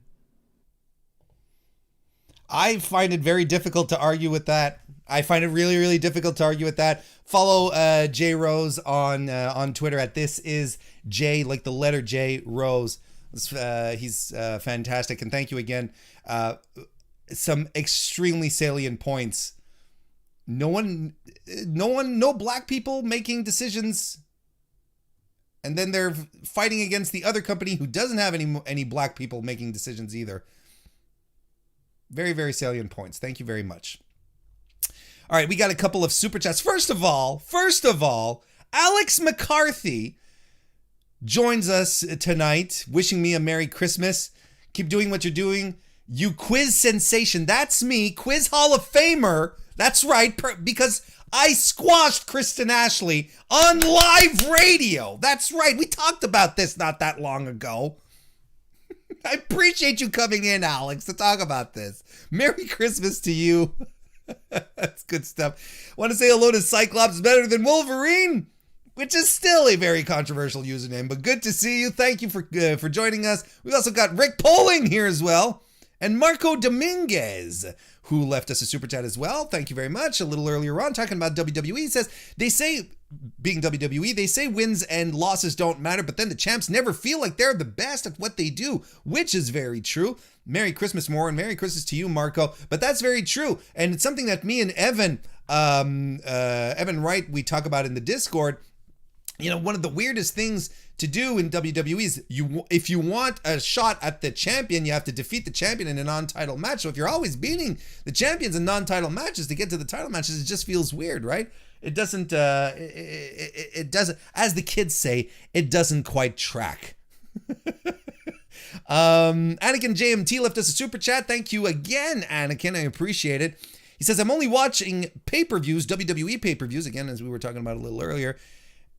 I find it very difficult to argue with that. I find it really, really difficult to argue with that. Follow J Rose on Twitter at this is J, like the letter J, Rose. He's fantastic, and thank you again. Some extremely salient points. No black people making decisions, and then they're fighting against the other company who doesn't have any black people making decisions either. Very, very salient points. Thank you very much. All right, we got a couple of super chats. First of all, Alex McCarthy joins us tonight, wishing me a Merry Christmas. Keep doing what you're doing. You quiz sensation. That's me, Quiz Hall of Famer. That's right, because I squashed Kristen Ashley on live radio. That's right. We talked about this not that long ago. I appreciate you coming in, Alex, to talk about this. Merry Christmas to you. That's good stuff. Want to say hello to Cyclops better than Wolverine, which is still a very controversial username, but good to see you. Thank you for joining us. We've also got Rick Poling here as well, and Marco Dominguez, who left us a super chat as well. Thank you very much. A little earlier on, talking about WWE, says, they say, being WWE, they say wins and losses don't matter, but then the champs never feel like they're the best at what they do, which is very true. Merry Christmas, Moore, and Merry Christmas to you, Marco. But that's very true, and it's something that me and Evan Wright, we talk about in the Discord. You know, one of the weirdest things to do in WWE is if you want a shot at the champion, you have to defeat the champion in a non-title match. So if you're always beating the champions in non-title matches to get to the title matches, it just feels weird, right? It doesn't, it doesn't, as the kids say, it doesn't quite track. Anakin JMT left us a super chat. Thank you again, Anakin. I appreciate it. He says, I'm only watching pay-per-views, WWE pay-per-views, again, as we were talking about a little earlier.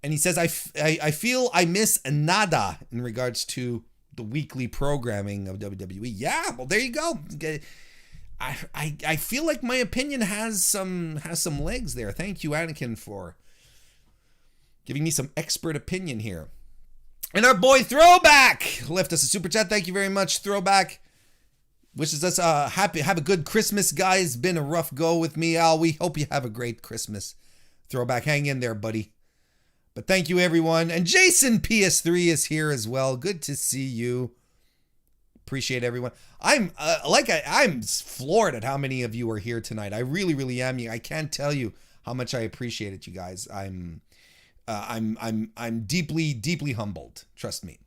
And he says, I feel I miss nada in regards to the weekly programming of WWE. Yeah, well, there you go. I feel like my opinion has some legs there. Thank you, Anakin, for giving me some expert opinion here. And our boy Throwback left us a super chat. Thank you very much, Throwback. Wishes us have a good Christmas, guys. Been a rough go with me, Al. We hope you have a great Christmas. Throwback, hang in there, buddy. But thank you, everyone. And Jason PS3 is here as well. Good to see you. Appreciate everyone. I'm floored at how many of you are here tonight. I really, really am. I can't tell you how much I appreciate it, you guys. I'm deeply, deeply humbled. Trust me.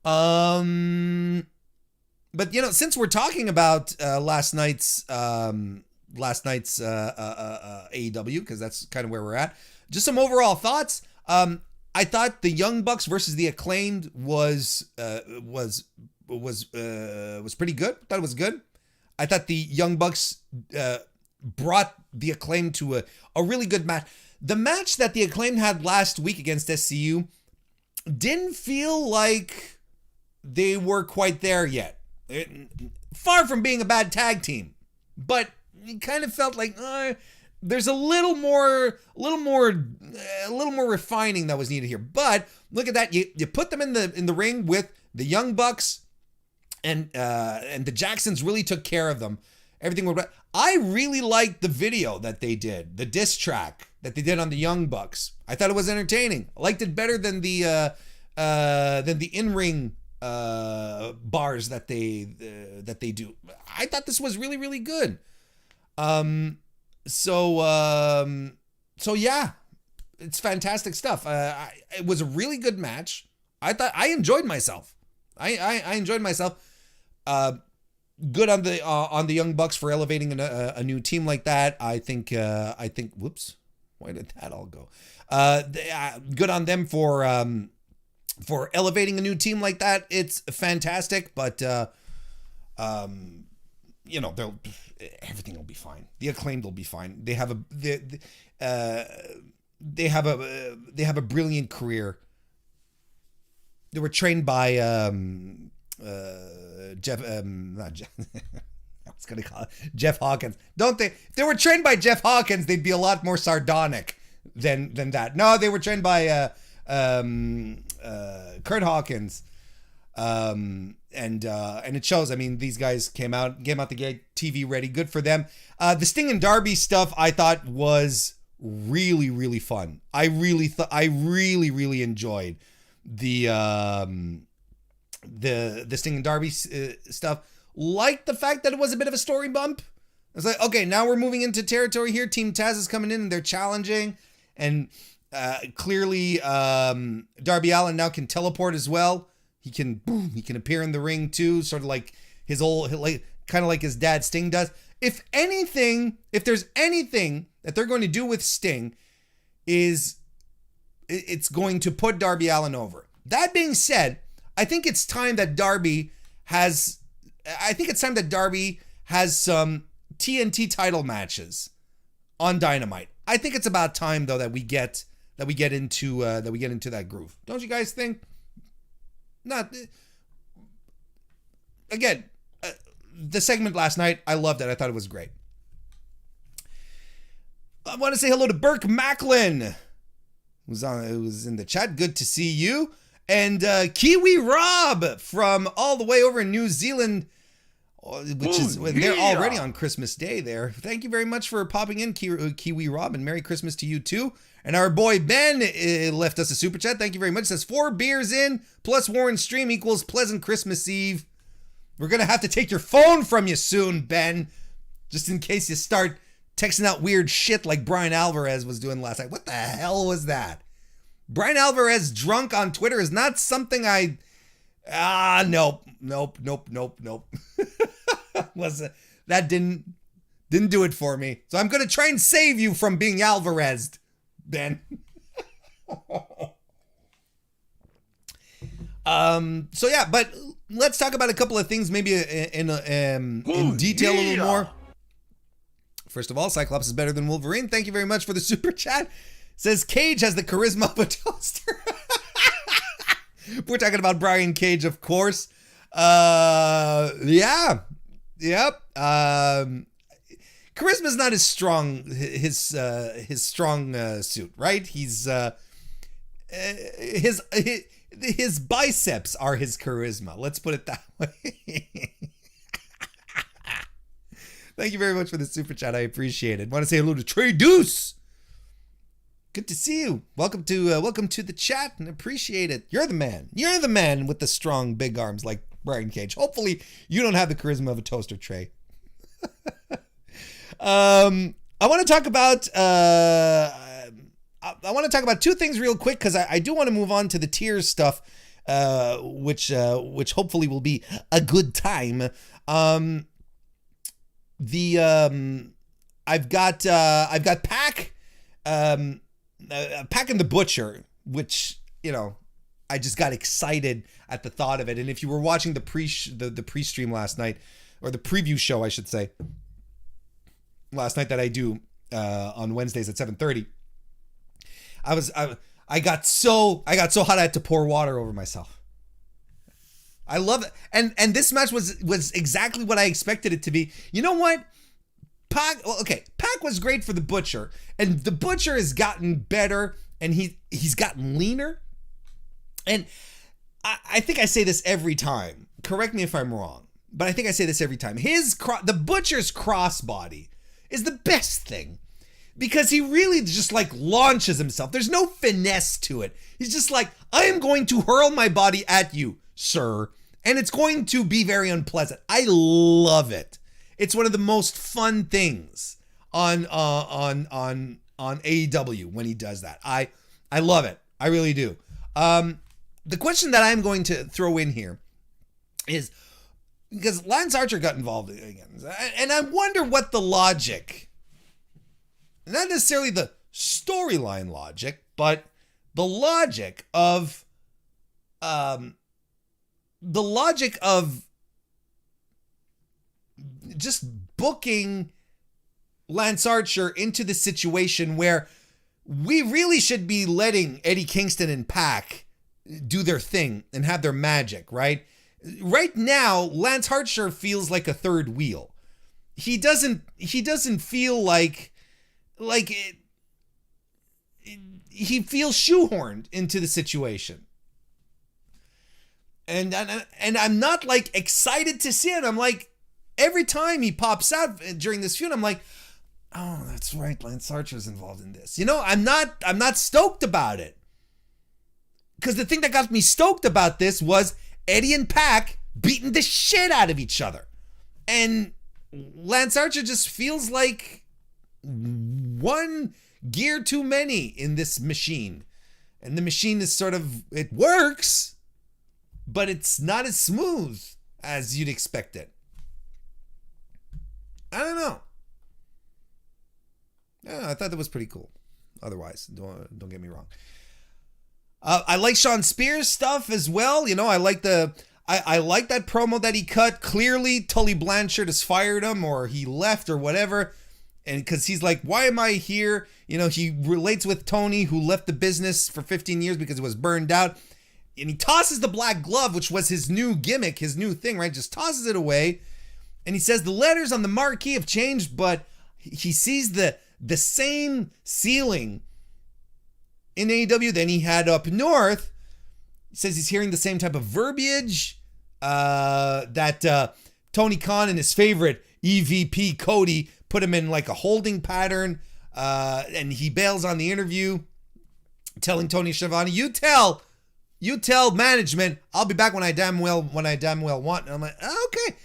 But you know, since we're talking about last night's AEW, because that's kind of where we're at. Just some overall thoughts. I thought the Young Bucks versus the Acclaimed was pretty good. Thought it was good. I thought the Young Bucks brought the Acclaimed to a really good match. The match that the Acclaimed had last week against SCU didn't feel like they were quite there yet. Far from being a bad tag team, but it kind of felt like there's a little more refining that was needed here. But look at that. You put them in the ring with the Young Bucks, and the Jacksons really took care of them. Everything went right. I really liked the video that they did, the diss track that they did on the Young Bucks. I thought it was entertaining. I liked it better than the in-ring bars that they do. I thought this was really, really good. So yeah, it's fantastic stuff. It was a really good match. I enjoyed myself. I enjoyed myself. Good on the Young Bucks for elevating a new team like that. I think. Whoops, why did that all go? Good on them for elevating a new team like that. It's fantastic, but you know, everything will be fine. The Acclaimed will be fine. They have a brilliant career. They were trained by Jeff, not Jeff. I was gonna call it Jeff Hawkins. Don't they? If they were trained by Jeff Hawkins, they'd be a lot more sardonic than that. No, they were trained by Kurt Hawkins. And it shows. I mean, these guys came out the gate, TV ready, good for them. The Sting and Darby stuff I thought was really, really fun. I really enjoyed the Sting and Darby stuff. Like the fact that it was a bit of a story bump. It's like, okay, now we're moving into territory here. Team Taz is coming in and they're challenging, and clearly Darby Allin now can teleport as well. He can appear in the ring too, sort of like his old, kind of like his dad Sting does. If there's anything that they're going to do with Sting, is it's going to put Darby Allin over. That being said, I think it's time that Darby has some TNT title matches on Dynamite. I think it's about time though that we get into that groove. Don't you guys think? Not again. The segment last night, I loved it. I thought it was great. I want to say hello to Burke Macklin, who was in the chat. Good to see you. And Kiwi Rob from all the way over in New Zealand, they're already on Christmas Day there. Thank you very much for popping in, Kiwi Rob, and Merry Christmas to you too. And our boy Ben left us a super chat. Thank you very much. It says 4 beers in plus Warren stream equals pleasant Christmas Eve. We're going to have to take your phone from you soon, Ben, just in case you start texting out weird shit like Brian Alvarez was doing last night. What the hell was that? Brian Alvarez drunk on Twitter is not something nope. Listen, that didn't do it for me. So I'm going to try and save you from being Alvarez'd, Ben. So yeah, but let's talk about a couple of things maybe in detail a little more. First of all, Cyclops is better than Wolverine. Thank you very much for the super chat. Says Cage has the charisma of a toaster. We're talking about Brian Cage, of course. Yeah. Yep. Charisma's not his strong strong suit, right? He's his biceps are his charisma. Let's put it that way. Thank you very much for the super chat. I appreciate it. Want to say hello to Trey Deuce. Good to see you. Welcome to the chat, and appreciate it. You're the man. You're the man with the strong big arms like Brian Cage. Hopefully, you don't have the charisma of a toaster tray. I want to talk about two things real quick, because I do want to move on to the tiers stuff, which hopefully will be a good time. I've got Pac. Pac and the Butcher, which, I just got excited at the thought of it. And if you were watching the pre-stream last night, or the preview show, I should say, last night that I do on Wednesdays at 7:30, I got so hot I had to pour water over myself. I love it. And this match was exactly what I expected it to be. You know what? Pac was great for the Butcher, and the Butcher has gotten better, and he's gotten leaner. And I think I say this every time. Correct me if I'm wrong, but I think I say this every time. The Butcher's crossbody is the best thing, because he really just launches himself. There's no finesse to it. He's just like, I am going to hurl my body at you, sir, and it's going to be very unpleasant. I love it. It's one of the most fun things on AEW when he does that. I love it. I really do. The question that I'm going to throw in here is, because Lance Archer got involved again, and I wonder what the logic, not necessarily the storyline logic, but the logic of just booking Lance Archer into the situation where we really should be letting Eddie Kingston and Pac do their thing and have their magic, right? Right now, Lance Archer feels like a third wheel. He doesn't feel like it, he feels shoehorned into the situation. And I'm not like excited to see it. I'm like, every time he pops out during this feud, I'm like, oh, that's right, Lance Archer's involved in this. I'm not stoked about it. Because the thing that got me stoked about this was Eddie and Pac beating the shit out of each other. And Lance Archer just feels like one gear too many in this machine. And the machine is it works, but it's not as smooth as you'd expect it. I don't know. Yeah, I thought that was pretty cool. Otherwise, don't get me wrong. I like Sean Spears' stuff as well. I like I like that promo that he cut. Clearly, Tully Blanchard has fired him, or he left, or whatever. And because he's like, why am I here? He relates with Tony, who left the business for 15 years because it was burned out. And he tosses the black glove, which was his new gimmick, his new thing, right? Just tosses it away. And he says the letters on the marquee have changed, but he sees the same ceiling in AEW than he had up north. He says he's hearing the same type of verbiage that Tony Khan and his favorite EVP Cody put him in like a holding pattern, and he bails on the interview, telling Tony Schiavone, "You tell management I'll be back when I damn well want." And I'm like, oh, okay,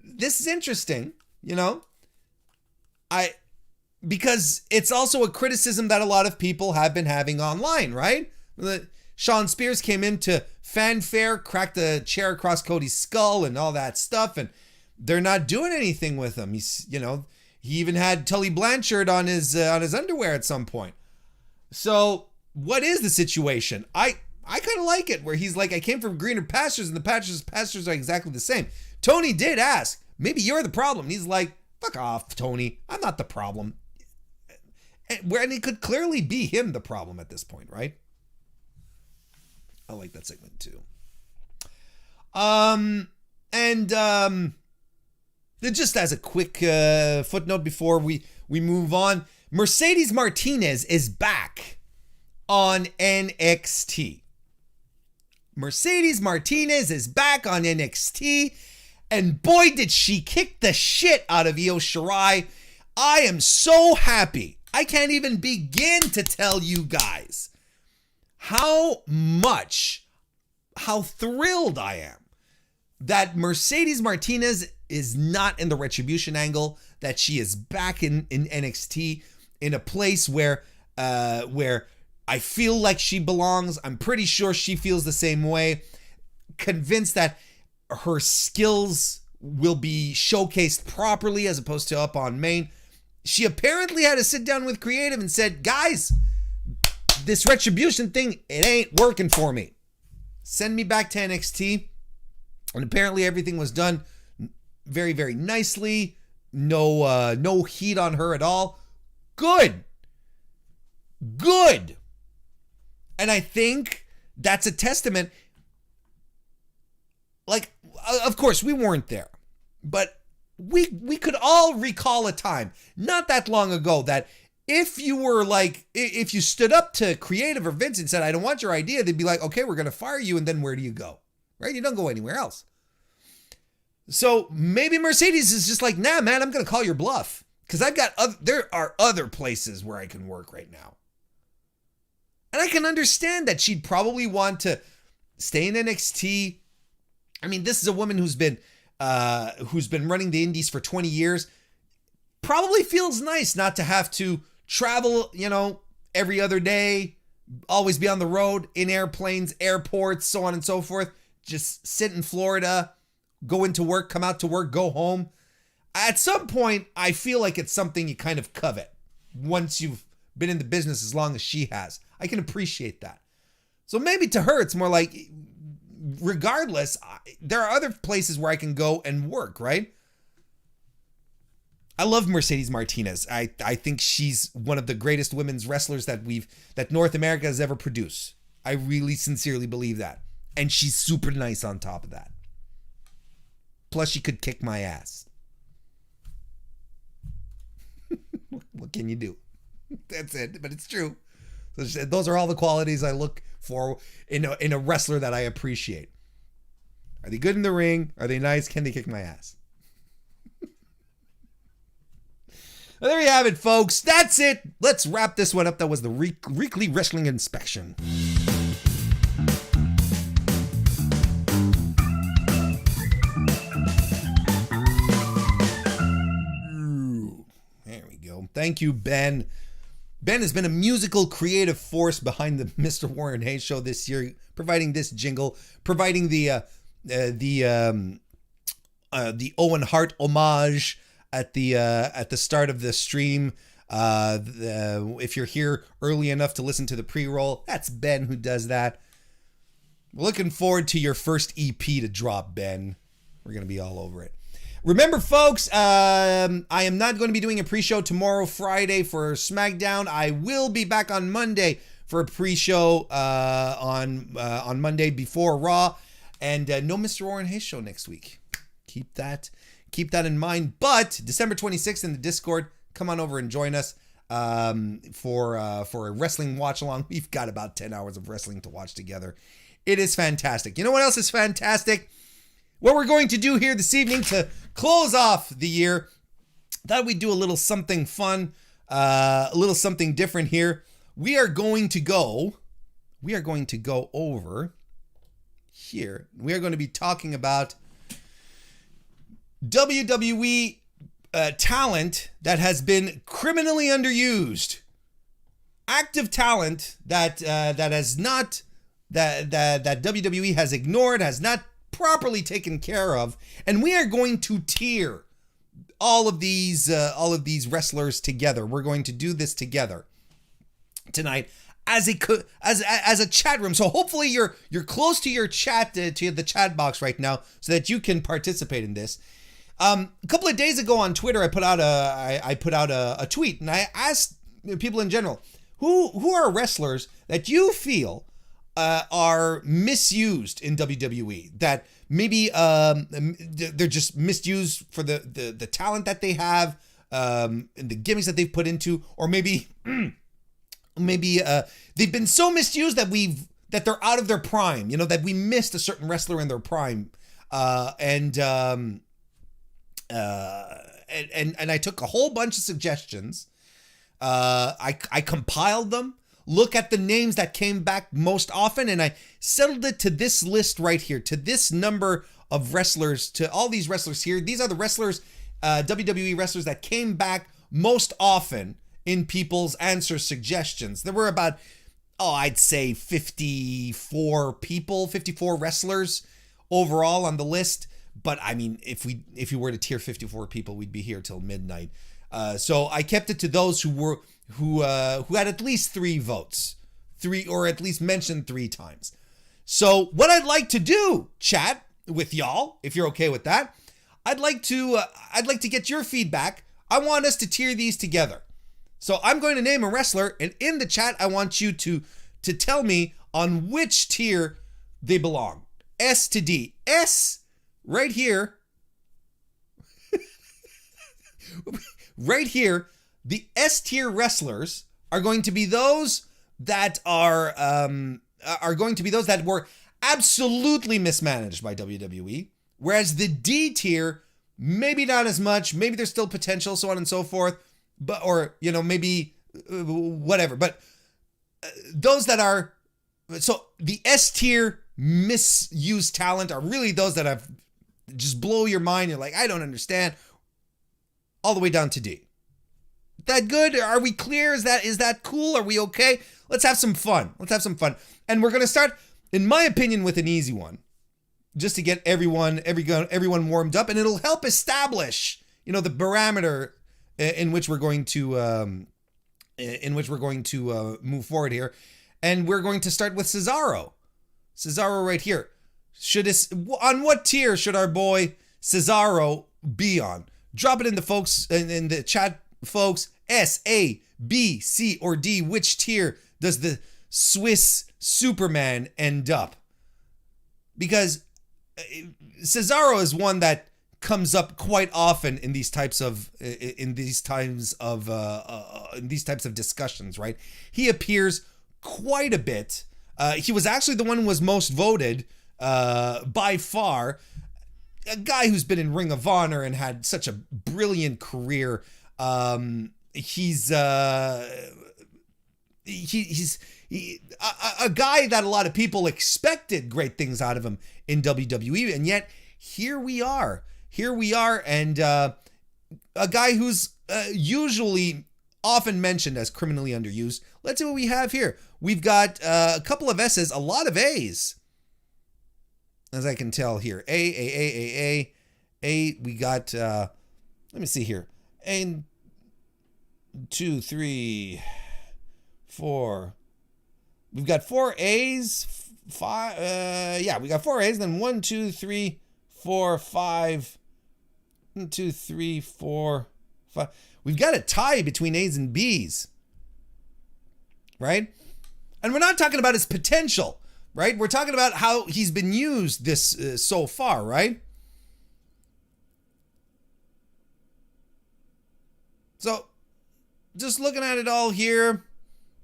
this is interesting, because it's also a criticism that a lot of people have been having online, right? Sean Spears came into fanfare, cracked a chair across Cody's skull and all that stuff, and they're not doing anything with him. He even had Tully Blanchard on his underwear at some point. So what is the situation? I kind of like it, where he's like, I came from greener pastures, and the pastures are exactly the same. Tony did ask, maybe you're the problem. And he's like, fuck off, Tony. I'm not the problem. And it could clearly be him the problem at this point, right? I like that segment too. Just as a quick footnote before we move on, Mercedes Martinez is back on NXT. Mercedes Martinez is back on NXT, and boy, did she kick the shit out of Io Shirai. I am so happy. I can't even begin to tell you guys how thrilled I am that Mercedes Martinez is not in the Retribution angle, that she is back in NXT, in a place where I feel like she belongs. I'm pretty sure she feels the same way. Convinced that her skills will be showcased properly as opposed to up on main. She apparently had to sit down with creative and said, guys, this Retribution thing, it ain't working for me. Send me back to NXT. And apparently everything was done very, very nicely. No heat on her at all. Good. And I think that's a testament. Like, of course, we weren't there, but we could all recall a time not that long ago that if you stood up to creative or Vince and said, I don't want your idea, they'd be like, okay, we're going to fire you. And then where do you go? Right? You don't go anywhere else. So maybe Mercedes is just like, nah, man, I'm going to call your bluff. Because there are other places where I can work right now. And I can understand that she'd probably want to stay in NXT. I mean, this is a woman who's been running the indies for 20 years. Probably feels nice not to have to travel, every other day, always be on the road, in airplanes, airports, so on and so forth. Just sit in Florida, go into work, come out to work, go home. At some point, I feel like it's something you kind of covet once you've been in the business as long as she has. I can appreciate that. So maybe to her, it's more like, regardless, there are other places where I can go and work, right? I love Mercedes Martinez. I think she's one of the greatest women's wrestlers that North America has ever produced. I really sincerely believe that. And she's super nice on top of that. Plus, she could kick my ass. What can you do? That's it. But it's true. So those are all the qualities I look for in a wrestler that I appreciate. Are they good in the ring? Are they nice? Can they kick my ass? Well, there you have it, folks. That's it. Let's wrap this one up. That was the weekly wrestling inspection. There we go. Thank you, Ben. Ben has been a musical creative force behind the Mr. Warren Hayes show this year, providing this jingle, providing the Owen Hart homage at the start of the stream. If you're here early enough to listen to the pre-roll, that's Ben who does that. We're looking forward to your first EP to drop, Ben. We're going to be all over it. Remember, folks, I am not going to be doing a pre-show tomorrow, Friday, for SmackDown. I will be back on Monday for a pre-show on Monday before Raw. And no Mr. Warren Hayes show next week. Keep that in mind. But December 26th in the Discord, come on over and join us for a wrestling watch-along. We've got about 10 hours of wrestling to watch together. It is fantastic. You know what else is fantastic? What we're going to do here this evening to close off the year, thought we'd do a little something fun, a little something different here. We are going to go over here. We are going to be talking about WWE talent that has been criminally underused, active talent that has not that WWE has ignored, has not properly taken care of, and we are going to tier all of these wrestlers together. We're going to do this together tonight as a chat room. So hopefully you're close to your chat to the chat box right now, so that you can participate in this. A couple of days ago on Twitter, I put out a tweet, and I asked people in general who are wrestlers that you feel are misused in WWE, that maybe they're just misused for the talent that they have, and the gimmicks that they've put into, or maybe they've been so misused that they're out of their prime, that we missed a certain wrestler in their prime, and I took a whole bunch of suggestions. I compiled them, look at the names that came back most often, and I settled it to this list right here, to this number of wrestlers, to all these wrestlers here. These are the wrestlers, WWE wrestlers that came back most often in people's answer suggestions. There were about, I'd say 54 wrestlers overall on the list. But I mean, if we were to tier 54 people, we'd be here till midnight. So I kept it to those who had at least 3 votes, or at least mentioned 3 times. So what I'd like to do, chat with y'all, if you're okay with that, I'd like to get your feedback. I want us to tier these together. So I'm going to name a wrestler, and in the chat, I want you to tell me on which tier they belong. S to D. S. Right here, right here, the S tier wrestlers are going to be those that were absolutely mismanaged by WWE, whereas the D tier, maybe not as much, maybe there's still potential, so on and so forth, but maybe whatever. But those that are, so the S tier misused talent are really those that have just blow your mind. You're like, I don't understand. All the way down to D. That good? Are we clear? Is that cool? Are we okay? Let's have some fun. And we're going to start, in my opinion, with an easy one, just to get everyone warmed up, and it'll help establish, the parameter in which we're going to move forward here. And we're going to start with Cesaro. Cesaro right here. On what tier should our boy Cesaro be on? Drop it in the chat, folks. S, A, B, C, or D. Which tier does the Swiss Superman end up? Because Cesaro is one that comes up quite often in these types of discussions, right? He appears quite a bit. He was actually the one who was most voted by far. A guy who's been in Ring of Honor and had such a brilliant career. He's a guy that a lot of people expected great things out of him in WWE, and yet here we are, and a guy who's usually often mentioned as criminally underused. Let's see what we have here. We've got a couple of S's, a lot of A's, as I can tell here. A. We got, let me see here. A, 2, 3, 4. We've got 4 A's, 5. We got 4 A's. Then 1, 2, 3, 4, 5. 1, 2, 3, 4, 5. We've got a tie between A's and B's, right? And we're not talking about his potential, right? We're talking about how he's been used this so far, right? So, just looking at it all here,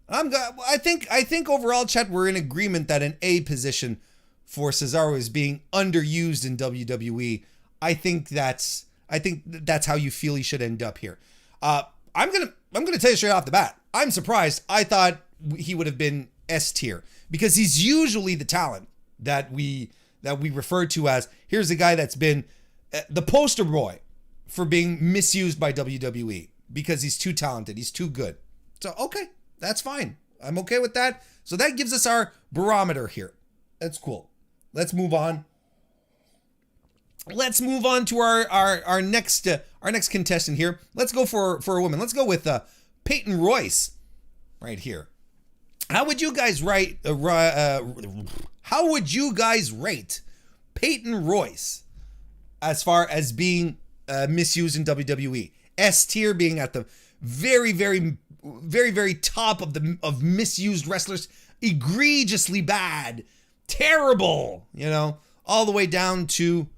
I think overall, Chet, we're in agreement that an A position for Cesaro is being underused in WWE. I think that's how you feel he should end up here. I'm gonna tell you straight off the bat, I'm surprised. I thought he would have been S tier because he's usually the talent that we refer to as, here's a guy that's been the poster boy for being misused by WWE because he's too talented, he's too good. So okay, that's fine. I'm okay with that. So that gives us our barometer here. That's cool. Let's move on. Let's move on to our next contestant here. Let's go for a woman. Let's go with Peyton Royce right here. How would you guys rate Peyton Royce as far as being misused in WWE? S tier being at the very, very, very, very top of misused wrestlers, egregiously bad, terrible, all the way down to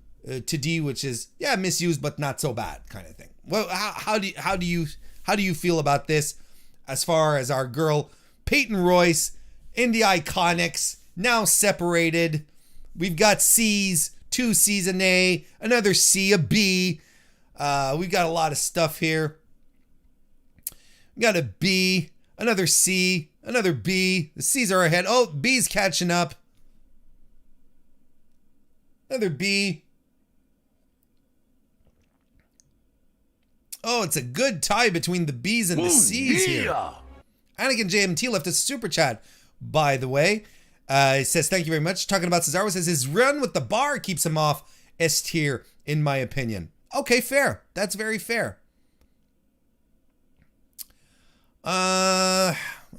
D, which is misused but not so bad kind of thing. Well, how do you feel about this as far as our girl Peyton Royce in the Iconics, now separated? We've got C's, 2 C's, an A, another C, a B. We've got a lot of stuff here. We got a B, another C, another B. The C's are ahead. Oh, B's catching up. Another B. Oh, it's a good tie between the B's and the C's here. Anakin JMT left a super chat, by the way. It says, thank you very much. Talking about Cesaro, says his run with the bar keeps him off S tier, in my opinion. Okay, fair. That's very fair. Let's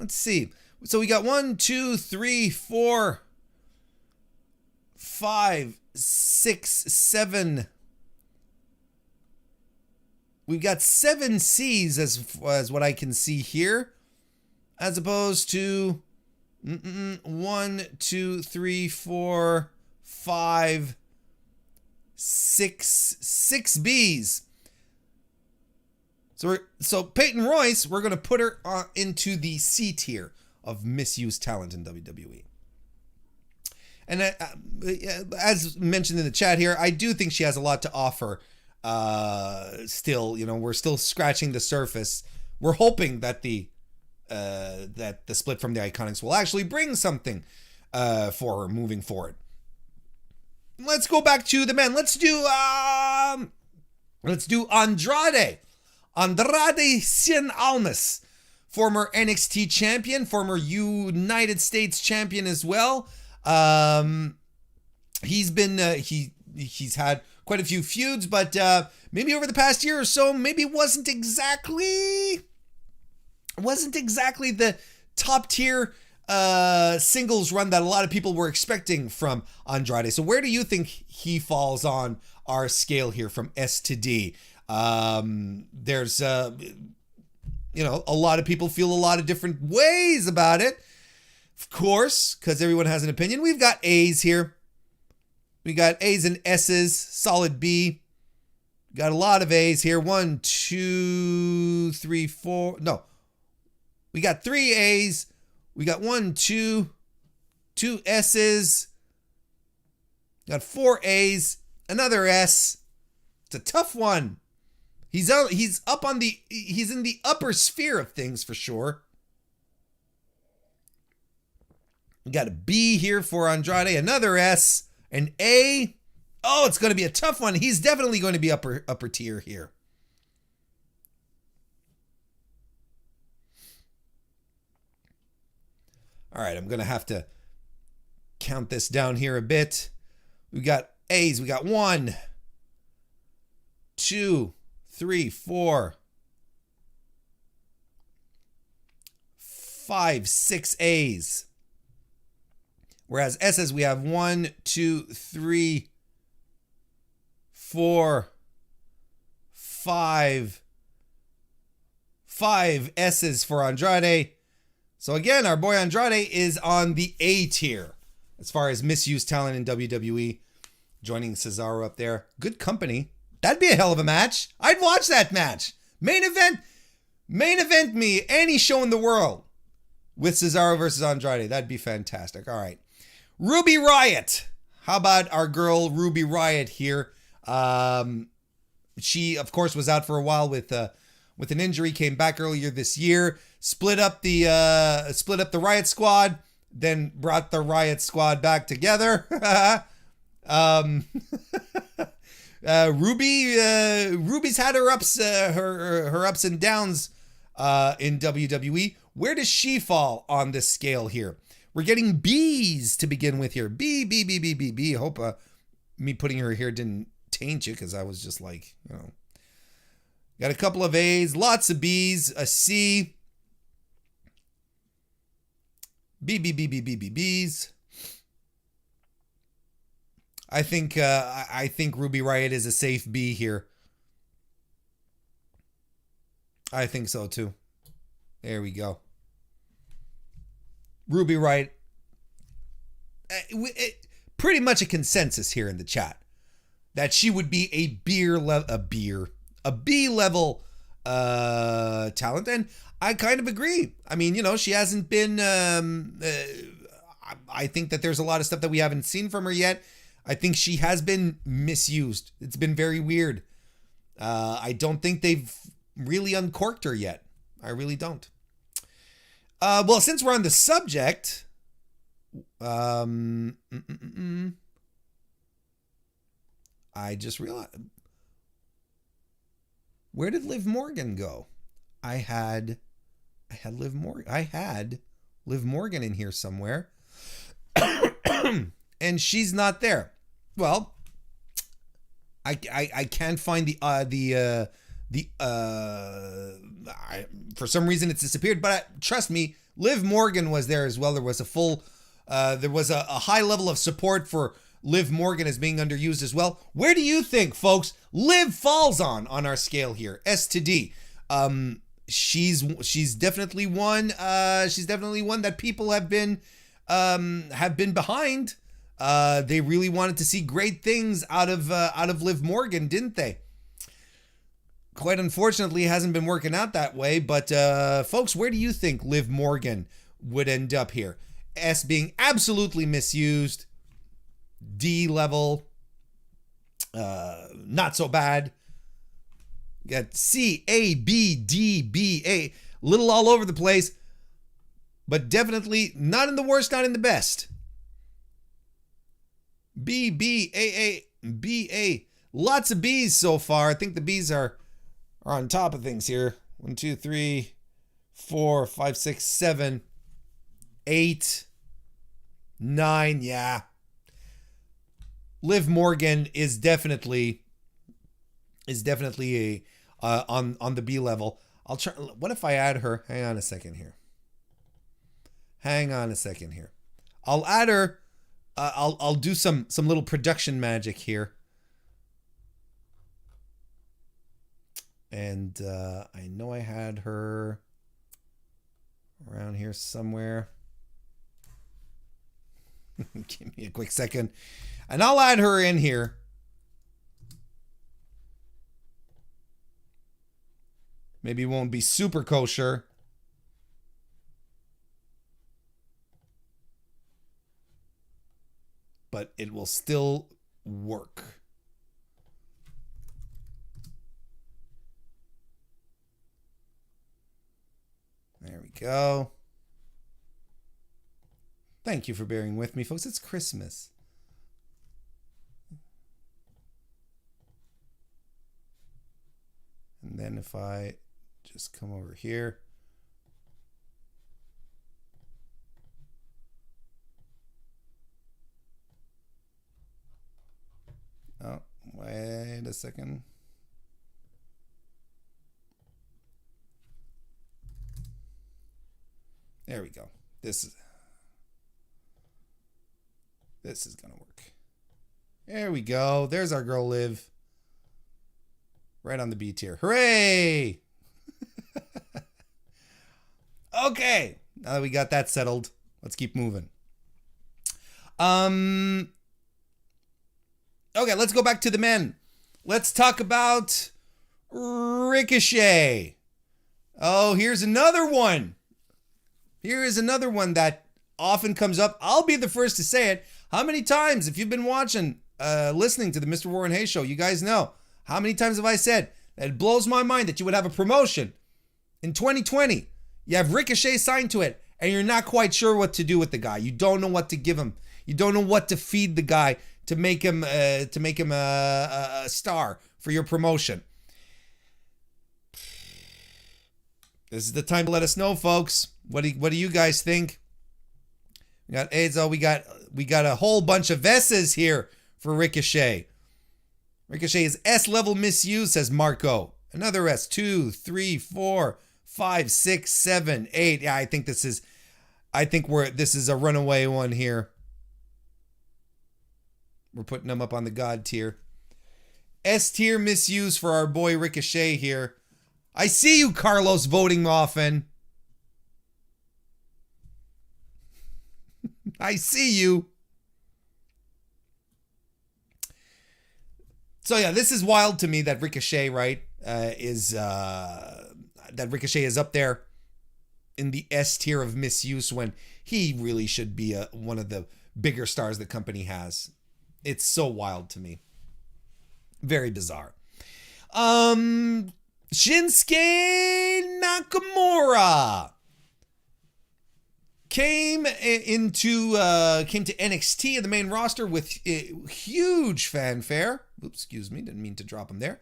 see. So we got 1, 2, 3, 4, 5, 6, 7. We've got 7 C's as what I can see here, as opposed to 1, 2, 3, 4, 5, 6 B's. So Peyton Royce, we're going to put her into the C tier of misused talent in WWE. And as mentioned in the chat here, I do think she has a lot to offer. Still, we're still scratching the surface. We're hoping that the split from the Iconics will actually bring something for her moving forward. Let's go back to the men. Let's do Andrade Cien Almas, former NXT champion, former United States champion as well. He's been he's had quite a few feuds, but maybe over the past year or so, maybe wasn't exactly the top tier singles run that a lot of people were expecting from Andrade. So where do you think he falls on our scale here from S to D? There's a lot of people feel a lot of different ways about it, of course, because everyone has an opinion. We've got A's here. We got A's and S's, solid B. Got a lot of A's here. 1, 2, 3, 4. No. We got 3 A's. We got 1, 2 S's. Got 4 A's. Another S. It's a tough one. He's in the upper sphere of things for sure. We got a B here for Andrade. Another S. An A. Oh, it's going to be a tough one. He's definitely going to be upper tier here. All right, I'm going to have to count this down here a bit. We got A's. We got 1, 2, 3, 4, 5, 6 A's. Whereas S's, we have 1, 2, 3, 4, 5 S's for Andrade. So again, our boy Andrade is on the A tier as far as misused talent in WWE. Joining Cesaro up there. Good company. That'd be a hell of a match. I'd watch that match. Main event me any show in the world with Cesaro versus Andrade. That'd be fantastic. All right. Ruby Riot. How about our girl Ruby Riot here? She, of course, was out for a while with an injury. Came back earlier this year. Split up the Riot Squad. Then brought the Riot Squad back together. Ruby's had her ups and downs in WWE. Where does she fall on this scale here? We're getting B's to begin with here. B. Hope me putting her here didn't taint you, because I was just like, got a couple of A's, lots of B's, a C. B's. I think Ruby Riot is a safe B here. I think so too. There we go. Ruby Riot. Pretty much a consensus here in the chat that she would be a B level talent, and I kind of agree. I mean, she hasn't been. I think that there's a lot of stuff that we haven't seen from her yet. I think she has been misused. It's been very weird. I don't think they've really uncorked her yet. I really don't. Well, since we're on the subject, I just realized, where did Liv Morgan go? I had Liv Morgan in here somewhere. And she's not there. Well, I can't find for some reason it's disappeared, but trust me, Liv Morgan was there as well. There was a high level of support for Liv Morgan as being underused as well. Where do you think, folks, Liv falls on our scale here? S to D. She's definitely one. She's definitely one that people have been behind. They really wanted to see great things out of Liv Morgan, didn't they? Quite unfortunately, it hasn't been working out that way. But folks, where do you think Liv Morgan would end up here? S being absolutely misused. D level, not so bad. Got C, A, B, D, B, A. Little all over the place, but definitely not in the worst, not in the best. B, B, A, B, A. Lots of B's so far. I think the B's are on top of things here. 1, 2, 3, 4, 5, 6, 7, 8, 9. Yeah. Liv Morgan is definitely a on the B level. I'll try. What if I add her? Hang on a second here. I'll add her. I'll do some little production magic here. And I know I had her around here somewhere. Give me a quick second. And I'll add her in here. Maybe it won't be super kosher. But it will still work. There we go. Thank you for bearing with me, folks. It's Christmas. And then if I just come over here. Oh, wait a second. There we go. This is gonna work. There we go. There's our girl Liv. Right on the B tier. Hooray! Okay. Now that we got that settled, let's keep moving. Okay, let's go back to the men. Let's talk about Ricochet. Oh, here's another one. Here is another one that often comes up. I'll be the first to say it. How many times, if you've been watching, listening to the MrWarrenHayes show, you guys know, how many times have I said that it blows my mind that you would have a promotion in 2020. You have Ricochet signed to it, and you're not quite sure what to do with the guy. You don't know what to give him. You don't know what to feed the guy to make him a star for your promotion. This is the time to let us know, folks. What do you guys think? We got Azo. We got a whole bunch of S's here for Ricochet. Ricochet is S level misuse, says Marco. Another S. 2, 3, 4, 5, 6, 7, 8. Yeah, I think this is a runaway one here. We're putting them up on the God tier. S tier misuse for our boy Ricochet here. I see you, Carlos, voting often. I see you. So yeah, this is wild to me that Ricochet, right, that Ricochet is up there in the S tier of misuse when he really should be one of the bigger stars the company has. It's so wild to me. Very bizarre. Shinsuke Nakamura came to NXT in the main roster with huge fanfare. Oops, excuse me, didn't mean to drop him there.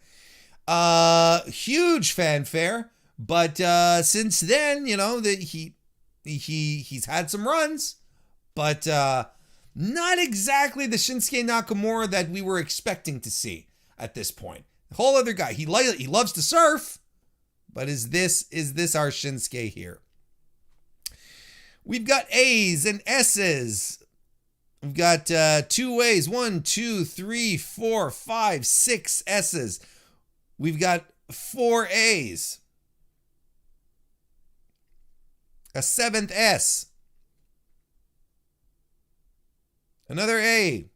Huge fanfare, but since then, you know, that he's had some runs, but not exactly the Shinsuke Nakamura that we were expecting to see at this point. A whole other guy. He loves to surf, but is this our Shinsuke here? We've got A's and S's. We've got 2 A's, 1, 2, 3, 4, 5, 6 S's. We've got 4 A's. A 7th S. Another A.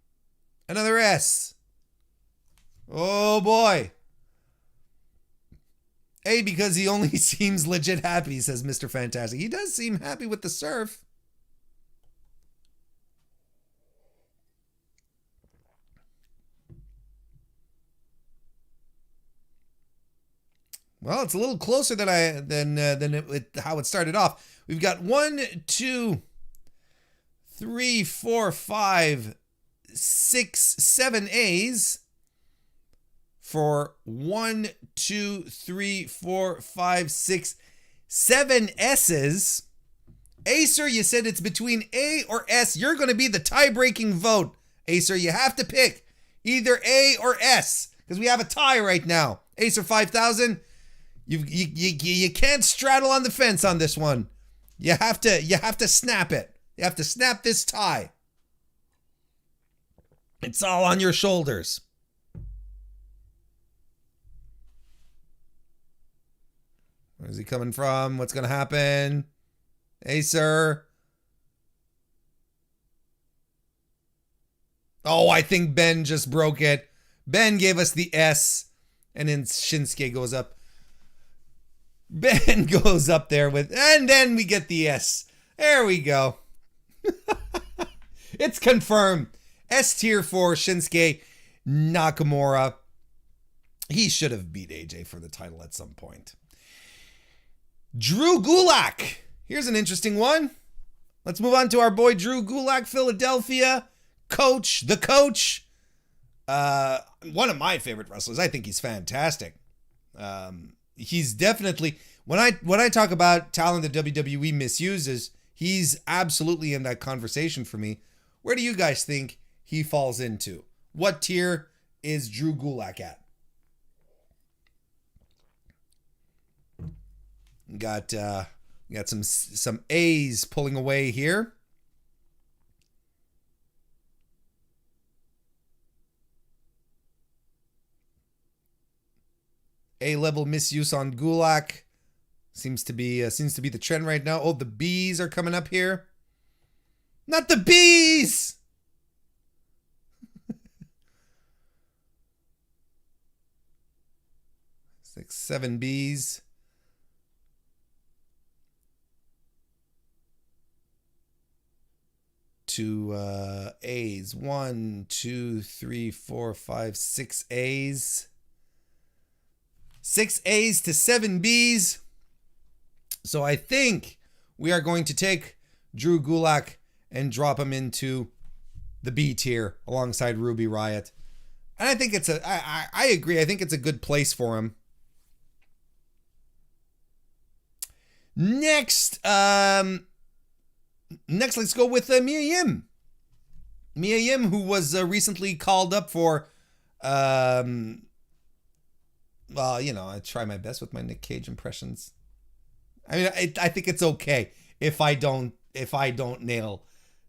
Another S. Oh boy. A, because he only seems legit happy, says Mr. Fantastic. He does seem happy with the surf. Well, it's a little closer than how it started off. We've got 1, 2, 3, 4, 5, 6, 7 A's for 1, 2, 3, 4, 5, 6, 7 S's. Acer, you said it's between A or S. You're going to be the tie-breaking vote. Acer, you have to pick either A or S because we have a tie right now. Acer 5000. You can't straddle on the fence on this one. You have to snap it. You have to snap this tie. It's all on your shoulders. Where's he coming from? What's going to happen? Acer. Oh, I think Ben just broke it. Ben gave us the S, and then Shinsuke goes up. Ben goes up there with, and then we get the S. There we go. It's confirmed. S tier for Shinsuke Nakamura. He should have beat AJ for the title at some point. Drew Gulak. Here's an interesting one. Let's move on to our boy Drew Gulak, Philadelphia. The coach. One of my favorite wrestlers. I think he's fantastic. He's definitely, when I talk about talent that WWE misuses, he's absolutely in that conversation for me. Where do you guys think he falls into? What tier is Drew Gulak at? Got some A's pulling away here. A-level misuse on Gulak seems to be the trend right now. Oh, the B's are coming up here. Not the B's. 6, 7 B's. Two A's. 1, 2, 3, 4, 5, 6 A's. 6 A's to 7 B's. So I think we are going to take Drew Gulak and drop him into the B tier alongside Ruby Riot. And I think I agree. I think it's a good place for him. Next, let's go with Mia Yim. Mia Yim, who was recently called up for, well, you know, I try my best with my Nick Cage impressions. I mean, I think it's okay if I don't nail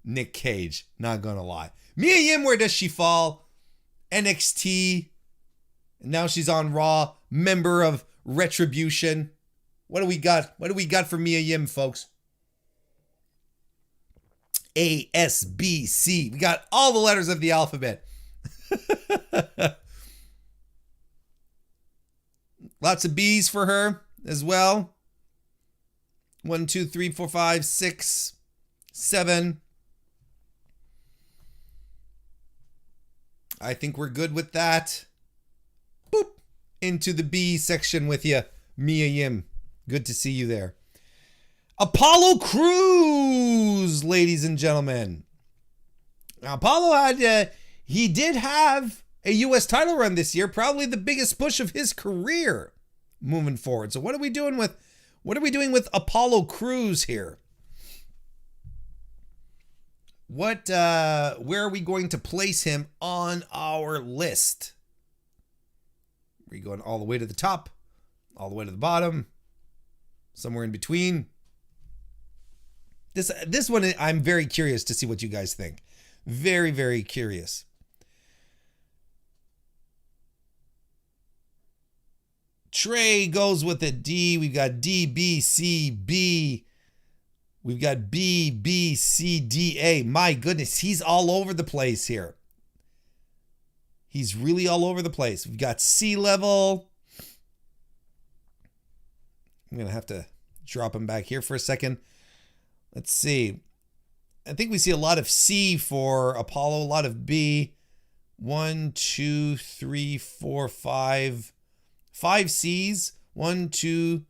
Nick Cage. Not gonna lie. Mia Yim, where does she fall? NXT. Now she's on Raw. Member of Retribution. What do we got? What do we got for Mia Yim, folks? A, S, B, C. We got all the letters of the alphabet. Lots of B's for her as well. 1, 2, 3, 4, 5, 6, 7. I think we're good with that. Boop. Into the B section with you, Mia Yim. Good to see you there. Apollo Crews, ladies and gentlemen. Now, Apollo he did have a U.S. title run this year, probably the biggest push of his career moving forward. So what are we doing with Apollo Crews here? Where are we going to place him on our list? Are we going all the way to the top, all the way to the bottom, somewhere in between? This one, I'm very curious to see what you guys think. Very, very curious. Trey goes with a D. We've got D, B, C, B. We've got B, B, C, D, A. My goodness, he's all over the place here. He's really all over the place. We've got C level. I'm going to have to drop him back here for a second. Let's see. I think we see a lot of C for Apollo, a lot of B. 1, 2, 3, 4, 5. 5 C's. 1, 2,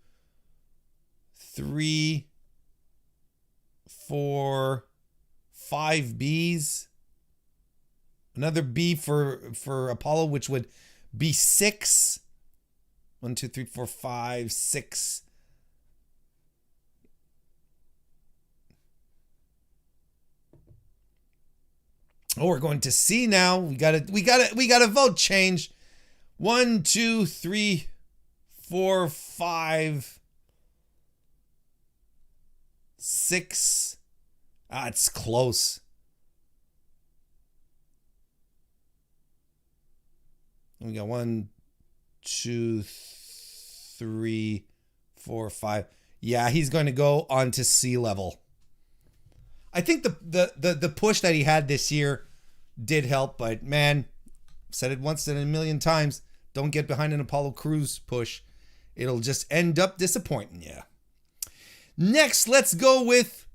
3, 4, 5 B's. Another B for Apollo, which would be 6. 1, 2, 3, 4, 5, 6. Oh, we're going to C now. We got a vote change. 1, 2, 3, 4, 5, 6. It's close. We got 1, 2, 3, 4, 5. Yeah, he's going to go on to C level. I think the push that he had this year did help, but man, said it once and a million times, don't get behind an Apollo Crews push. it'll just end up disappointing you. Next, let's go with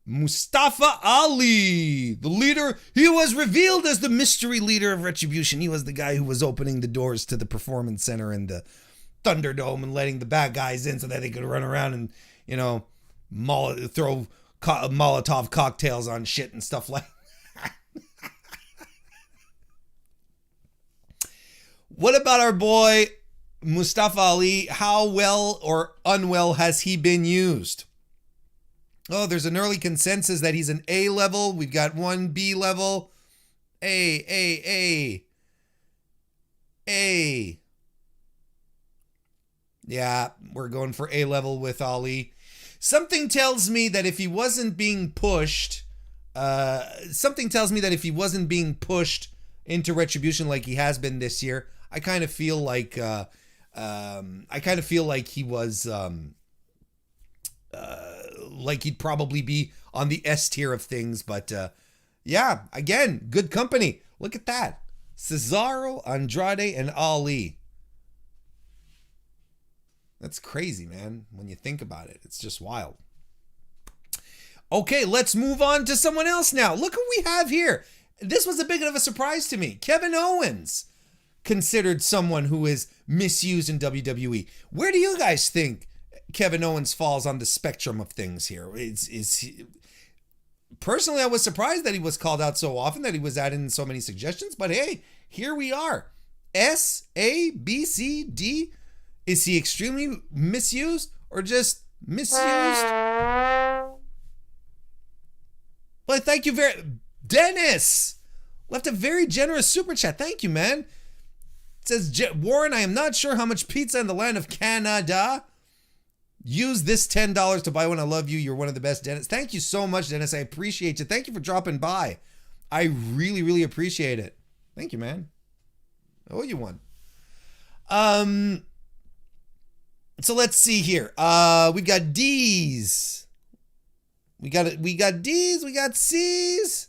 Mustafa Ali, the leader. He was revealed as the mystery leader of Retribution. He was the guy who was opening the doors to the Performance Center and the Thunderdome and letting the bad guys in so that they could run around and, throw Molotov cocktails on shit and stuff like that. What about our boy Mustafa Ali? How well or unwell has he been used? Oh, there's an early consensus that he's an A level. We've got one B level. A. Yeah, we're going for A level with Ali. Something tells me that if he wasn't being pushed, into Retribution like he has been this year, I kind of feel like he was like he'd probably be on the S tier of things. But yeah, again, good company. Look at that. Cesaro, Andrade, and Ali. That's crazy, man. When you think about it, it's just wild. Okay, let's move on to someone else now. Look who we have here. This was a bit of a surprise to me. Kevin Owens, considered someone who is misused in WWE. Where do you guys think Kevin Owens falls on the spectrum of things here? Personally, I was surprised that he was called out so often, that he was added in so many suggestions. But hey, here we are. S, A, B, C, D. Is he extremely misused or just misused? Well, thank you Dennis left a very generous super chat. Thank you, man. It says, Warren, I am not sure how much pizza in the land of Canada. Use this $10 to buy one. I love you. You're one of the best, Dennis. Thank you so much, Dennis. I appreciate you. Thank you for dropping by. I really, really appreciate it. Thank you, man. I owe you one. So let's see here. We got D's. We got D's. We got C's.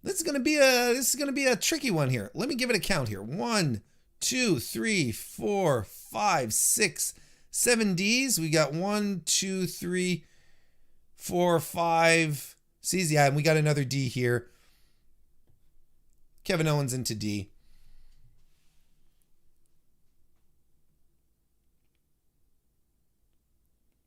This is gonna be a tricky one here. Let me give it a count here. 1, 2, 3, 4, 5, 6, 7 D's. We got 1, 2, 3, 4, 5 C's. Yeah, and we got another D here. Kevin Owens into D.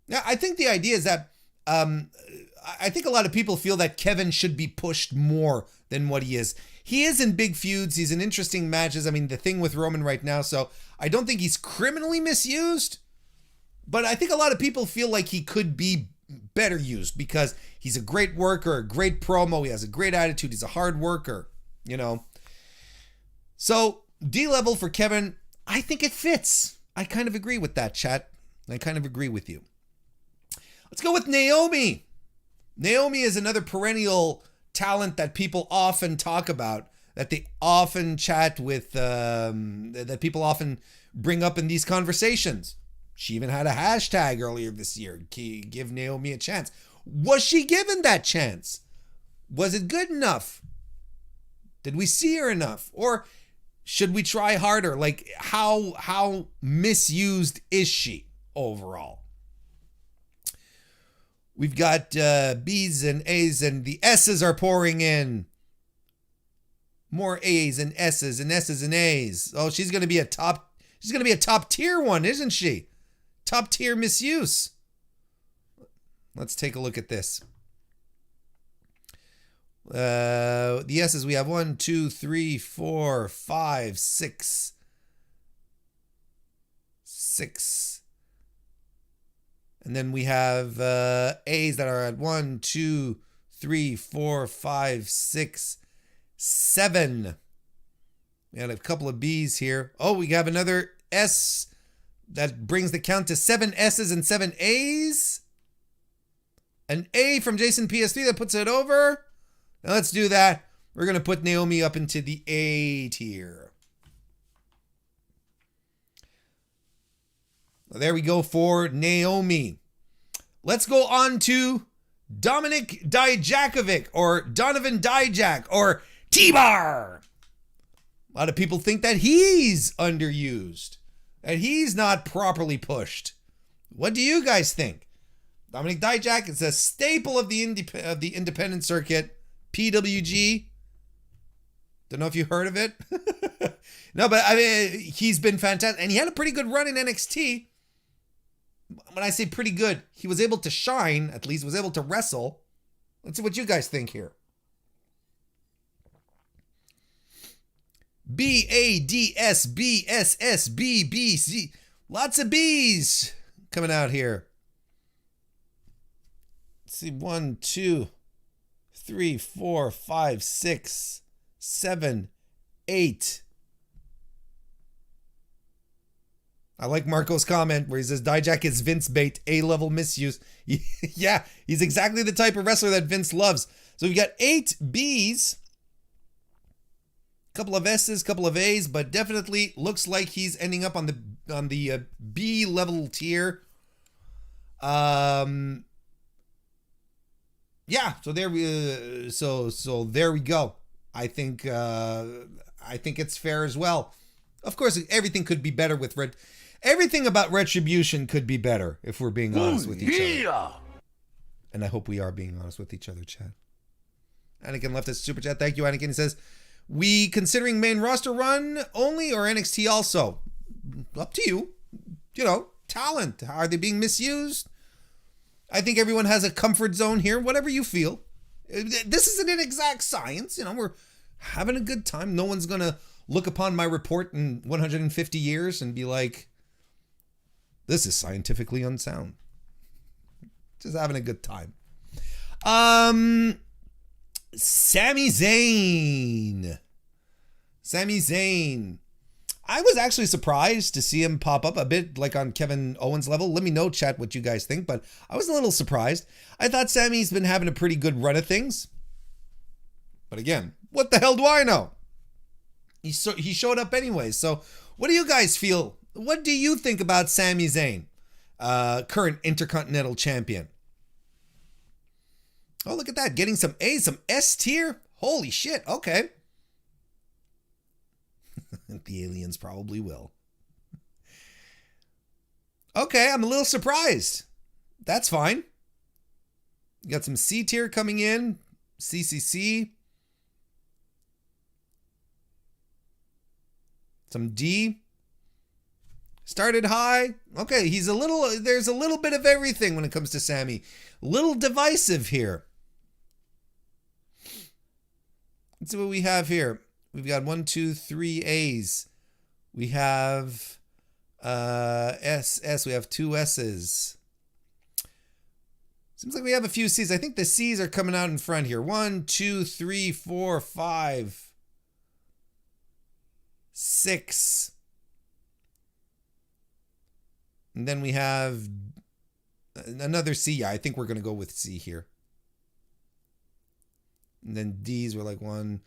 Now, I think the idea is that I think a lot of people feel that Kevin should be pushed more than what he is. He is in big feuds. He's in interesting matches. I mean, the thing with Roman right now. So I don't think he's criminally misused. But I think a lot of people feel like he could be better used because he's a great worker, a great promo. He has a great attitude. He's a hard worker, So D level for Kevin, I think it fits. I kind of agree with that, chat. I kind of agree with you. Let's go with Naomi. Naomi is another perennial talent that people often talk about, that they often chat with, that people often bring up in these conversations. She even had a hashtag earlier this year, give Naomi a chance. Was she given that chance? Was it good enough? Did we see her enough? Or should we try harder? Like, how misused is she overall? We've got B's and A's, and the S's are pouring in. More A's and S's and S's and A's. Oh, she's gonna be a top tier one, isn't she? Top tier misuse. Let's take a look at this. The S's, we have 1, 2, 3, 4, 5, 6. 6. And then we have A's that are at 1, 2, 3, 4, 5, 6, 7. We had a couple of B's here. Oh, we have another S that brings the count to 7 S's and 7 A's. An A from Jason PS3 that puts it over. Now let's do that. We're going to put Naomi up into the A tier. There we go for Naomi. Let's go on to Dominic Dijakovic, or Donovan Dijak, or T-Bar. A lot of people think that he's underused. and he's not properly pushed. What do you guys think? Dominic Dijak is a staple of the independent circuit. PWG. Don't know if you heard of it. No, but I mean, he's been fantastic. And he had a pretty good run in NXT. When I say pretty good, he was able to shine, at least was able to wrestle. Let's see what you guys think here. BADSBSSBBC. Lots of B's coming out here. Let's see, 1, 2, 3, 4, 5, 6, 7, 8. I like Marco's comment where he says Dijak is Vince bait, A-level misuse. Yeah, he's exactly the type of wrestler that Vince loves. So we got 8 B's, couple of S's, couple of A's, but definitely looks like he's ending up on the B level tier. Yeah, so there we so there we go. I think it's fair as well. Of course, everything could be better with everything about Retribution could be better if we're being honest with each other. And I hope we are being honest with each other, Chad. Anakin left us a super chat. Thank you, Anakin. He says, we considering main roster run only or NXT also? Up to you. You know, talent. Are they being misused? I think everyone has a comfort zone here, whatever you feel. This isn't an exact science. You know, we're having a good time. No one's going to look upon my report in 150 years and be like, this is scientifically unsound. Just having a good time. Sami Zayn. I was actually surprised to see him pop up a bit like on Kevin Owens level. Let me know, chat, what you guys think, but I was a little surprised. I thought Sami's been having a pretty good run of things. But again, what the hell do I know? He showed up anyway. So what do you guys feel? What do you think about Sami Zayn, current Intercontinental Champion? Oh, look at that. Getting some A, some S tier. Holy shit. Okay. The aliens probably will. Okay, I'm a little surprised. That's fine. You got some C tier coming in. CCC. Some D. Started high. Okay, there's a little bit of everything when it comes to Sami. Little divisive here. Let's see what we have here. We've got 1, 2, 3 A's. We have S. We have 2 S's. Seems like we have a few C's. I think the C's are coming out in front here. 1, 2, 3, 4, 5, 6. And then we have another C. Yeah, I think we're going to go with C here. And then D's were like 1,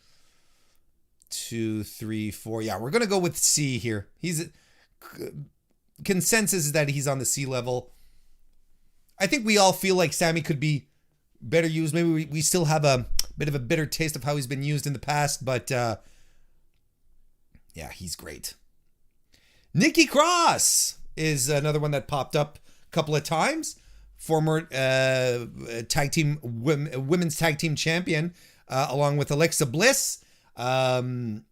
2, 3, 4. Yeah, we're going to go with C here. Consensus is that he's on the C level. I think we all feel like Sami could be better used. Maybe we still have a bit of a bitter taste of how he's been used in the past, but yeah, he's great. Nikki Cross is another one that popped up a couple of times. Former women's tag team champion, along with Alexa Bliss. Overall,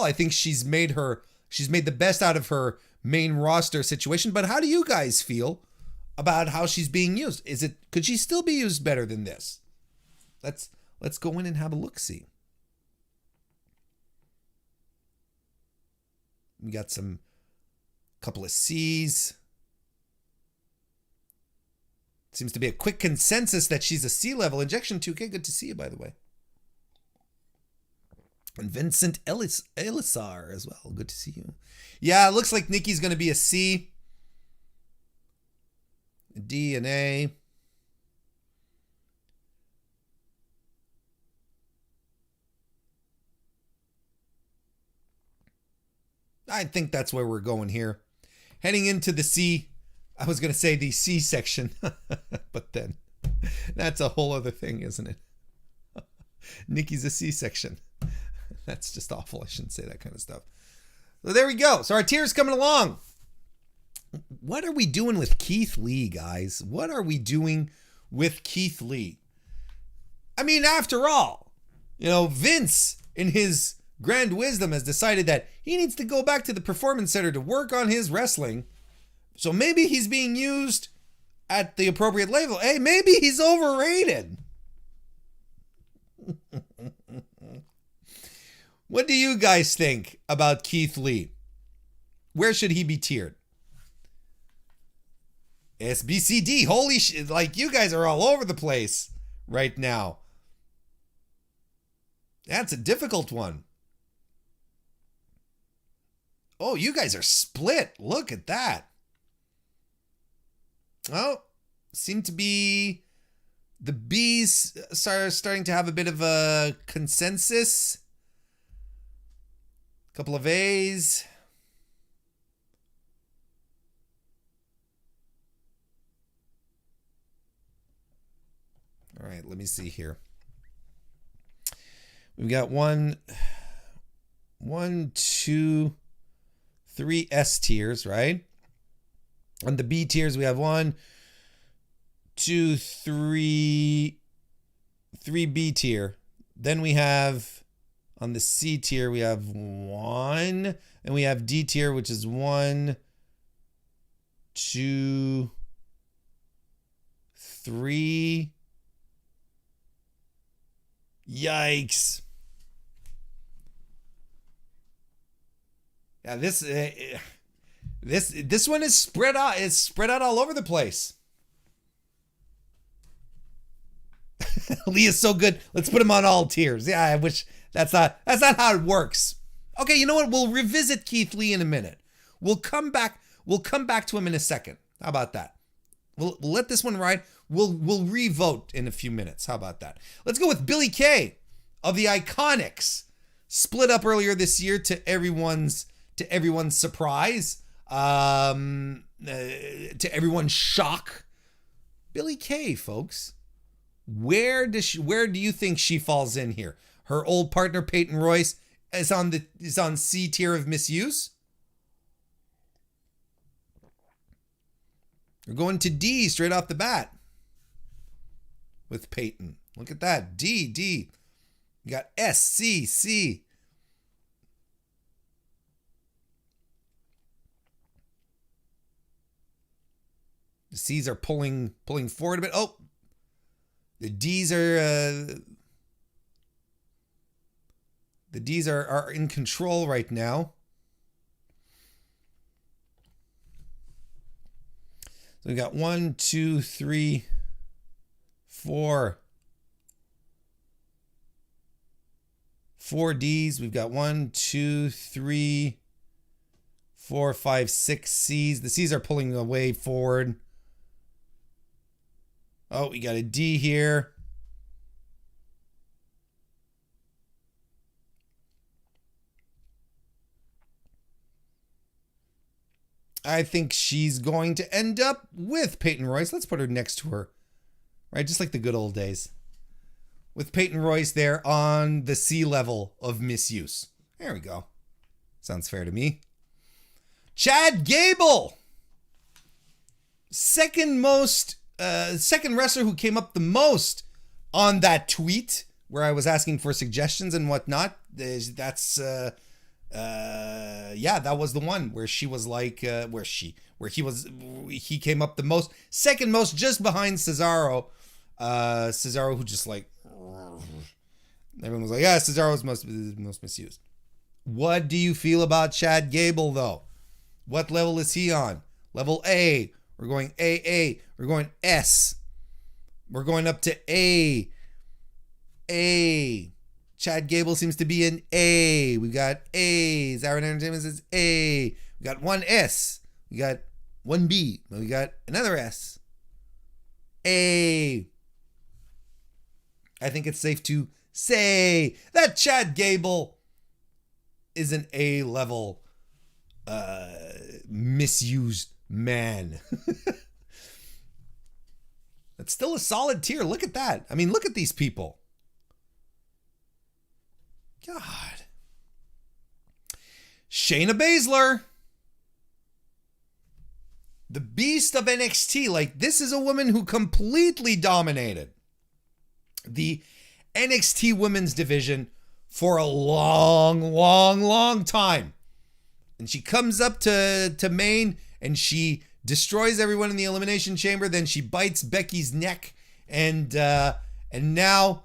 I think she's made the best out of her main roster situation. But how do you guys feel about how she's being used? Could she still be used better than this? Let's go in and have a look-see. We got couple of C's. Seems to be a quick consensus that she's a C level. Injection 2K, good to see you, by the way. And Vincent Elisar as well. Good to see you. Yeah, it looks like Nikki's going to be a C. A D and A. I think that's where we're going here. Heading into the C, I was going to say the C section, but then that's a whole other thing, isn't it? Nikki's a C section. That's just awful. I shouldn't say that kind of stuff. So there we go. So our tiers coming along. What are we doing with Keith Lee, guys? What are we doing with Keith Lee? I mean, after all, Vince, in his grand wisdom, has decided that he needs to go back to the Performance Center to work on his wrestling. So maybe he's being used at the appropriate level. Hey, maybe he's overrated. What do you guys think about Keith Lee? Where should he be tiered? SBCD, holy shit, like you guys are all over the place right now. That's a difficult one. Oh, you guys are split. Look at that. Oh, seem to be the B's starting to have a bit of a consensus. A couple of A's. All right, let me see here. We've got one, two, three S tiers, right? On the B tiers, we have 1, 2, 3 B tier. Then we have, on the C tier, we have 1. And we have D tier, which is 1, 2, 3. Yikes. Yeah, this one is spread out. It's spread out all over the place. Lee is so good. Let's put him on all tiers. Yeah, I wish that's not how it works. Okay, you know what? We'll revisit Keith Lee in a minute. We'll come back to him in a second. How about that? We'll let this one ride. We'll re-vote in a few minutes. How about that? Let's go with Billy Kay of the Iconics. Split up earlier this year to everyone's surprise. To everyone's shock. Billy Kay, folks. Where do you think she falls in here? Her old partner Payton Royce is on C tier of misuse. We're going to D straight off the bat with Peyton. Look at that. D. You got S, C, C. The C's are pulling forward a bit. Oh, the D's are in control right now. So we got 1, 2, 3, 4. 4 D's. We've got 1, 2, 3, 4, 5, 6 C's. The C's are pulling away forward. Oh, we got a D here. I think she's going to end up with Peyton Royce. Let's put her next to her. Right, just like the good old days. With Peyton Royce there on the C level of misuse. There we go. Sounds fair to me. Chad Gable. Second wrestler who came up the most on that tweet where I was asking for suggestions and whatnot. That was the one where she was like, he came up the most, second most, just behind Cesaro. Cesaro, who just like, everyone was like, yeah, Cesaro's most misused. What do you feel about Chad Gable though? What level is he on? Level A. We're going AA. We're going S. We're going up to A. A. Chad Gable seems to be an A. We've got A's. Aaron Entertainment says A. We got one S. We got one B. We got another S. A. I think it's safe to say that Chad Gable is an A-level misused man. That's still a solid tier. Look at that. I mean, look at these people. God. Shayna Baszler. The beast of NXT. Like, this is a woman who completely dominated the NXT women's division for a long time. And she comes up to main and she destroys everyone in the Elimination Chamber. Then she bites Becky's neck. And now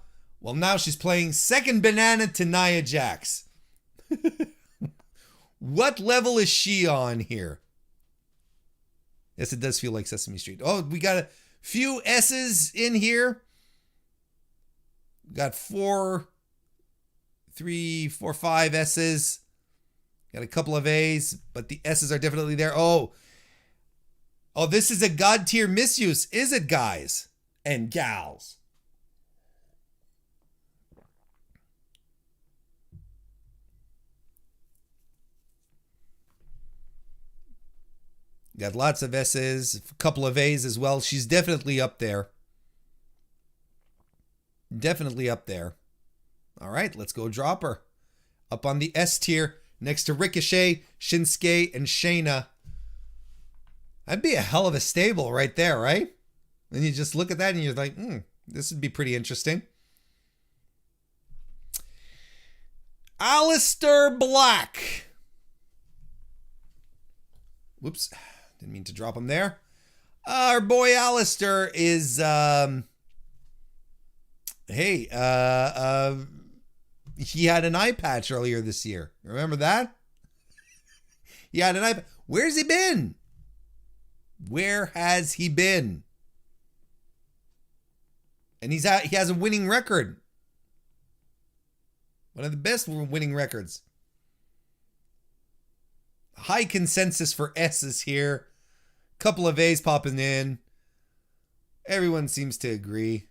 she's playing second banana to Nia Jax. What level is she on here? Yes, it does feel like Sesame Street. Oh, we got a few S's in here. Got 5 S's. Got a couple of A's, but the S's are definitely there. Oh, this is a God tier misuse, is it, guys and gals? Got lots of S's, a couple of A's as well. She's definitely up there. Definitely up there. All right, let's go drop her. Up on the S tier, next to Ricochet, Shinsuke, and Shayna. That'd be a hell of a stable right there, right? And you just look at that and you're like, this would be pretty interesting. Aleister Black. Whoops. Didn't mean to drop him there. Our boy Aleister is, he had an eye patch earlier this year. Remember that? He had an eye patch. Where's he been? Where has he been? And he has a winning record. One of the best winning records. High consensus for S's here. Couple of A's popping in. Everyone seems to agree.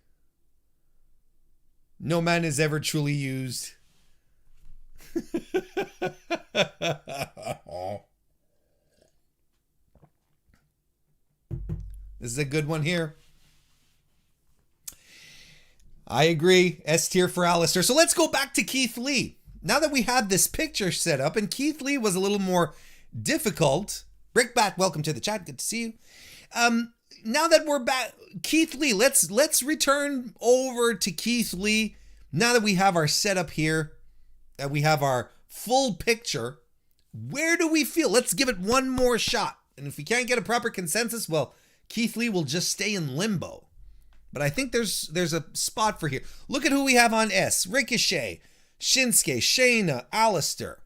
No man is ever truly used. This is a good one here. I agree. S tier for Aleister. So let's go back to Keith Lee. Now that we have this picture set up, and Keith Lee was a little more difficult. Brickbat, welcome to the chat. Good to see you. Now that we're back, Keith Lee, let's return over to Keith Lee. Now that we have our setup here, that we have our full picture, where do we feel? Let's give it one more shot. And if we can't get a proper consensus, well, Keith Lee will just stay in limbo. But I think there's a spot for here. Look at who we have on S. Ricochet, Shinsuke, Shayna, Aleister.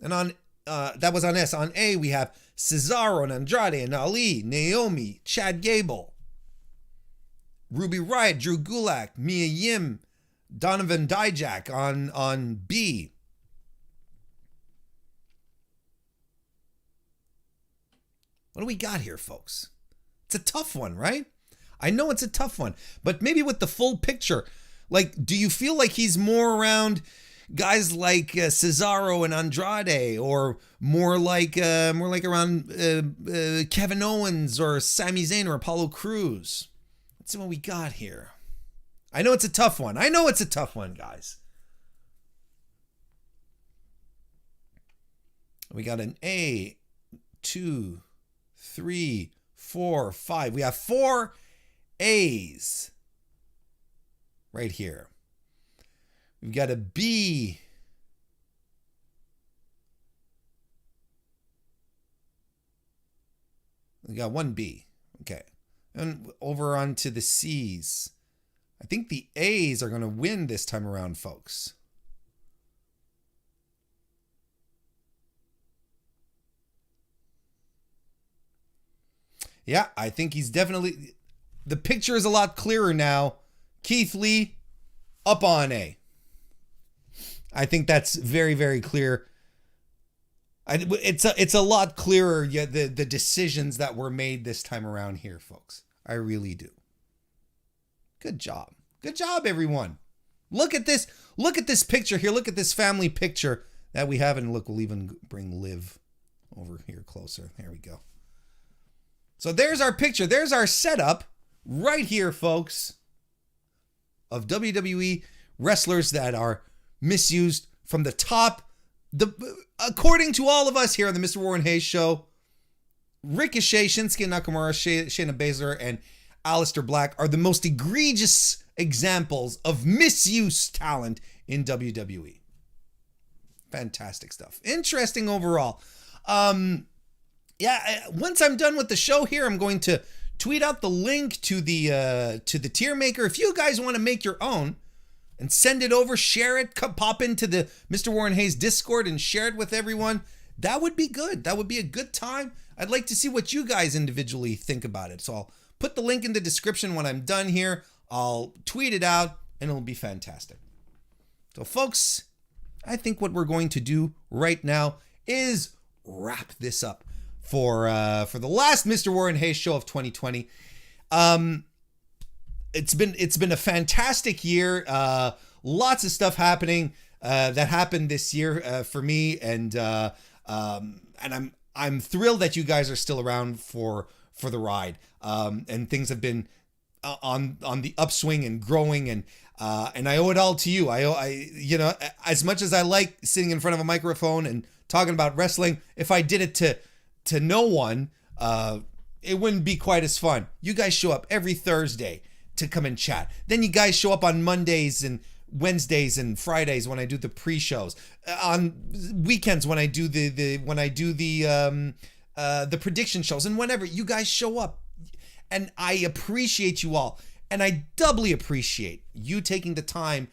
And on that was on S. On A, we have Cesaro and Andrade and Ali, Naomi, Chad Gable, Ruby Riot, Drew Gulak, Mia Yim, Donovan Dijak on B. What do we got here, folks? It's a tough one, right? I know it's a tough one, but maybe with the full picture, like, do you feel like he's more around guys like Cesaro and Andrade, or more like around Kevin Owens or Sami Zayn or Apollo Crews? Let's see what we got here. I know it's a tough one. Guys. We got an A, 2, 3, 4, 5. We have 4 A's right here. We've got a B. We got 1 B. Okay. And over onto the C's. I think the A's are going to win this time around, folks. Yeah, I think he's definitely... The picture is a lot clearer now. Keith Lee, up on A. I think that's very, very clear. It's a lot clearer, yeah, the decisions that were made this time around here, folks. I really do. Good job. Good job, everyone. Look at this. Look at this picture here. Look at this family picture that we have. And look, we'll even bring Liv over here closer. There we go. So there's our picture. There's our setup right here, folks, of WWE wrestlers that are misused from the top according to all of us here on the Mr. Warren Hayes Show, Ricochet, Shinsuke Nakamura, Shayna Baszler, and Aleister Black are the most egregious examples of misused talent in WWE. Fantastic stuff. Interesting overall. Once I'm done with the show here, I'm going to tweet out the link to the tier maker. If you guys want to make your own and send it over, share it, pop into the Mr. Warren Hayes Discord and share it with everyone, that would be good. That would be a good time. I'd like to see what you guys individually think about it. So I'll put the link in the description when I'm done here. I'll tweet it out and it'll be fantastic. So folks, I think what we're going to do right now is wrap this up for the last Mr. Warren Hayes Show of 2020. It's been a fantastic year. Lots of stuff happening that happened this year for me, and I'm thrilled that you guys are still around for the ride. And things have been on the upswing and growing, and I owe it all to you. I as much as I like sitting in front of a microphone and talking about wrestling, if I did it to no one, it wouldn't be quite as fun. You guys show up every Thursday to come and chat. Then you guys show up on Mondays and Wednesdays and Fridays when I do the pre-shows. On weekends when I do the prediction shows, and whenever you guys show up. And I appreciate you all. And I doubly appreciate you taking the time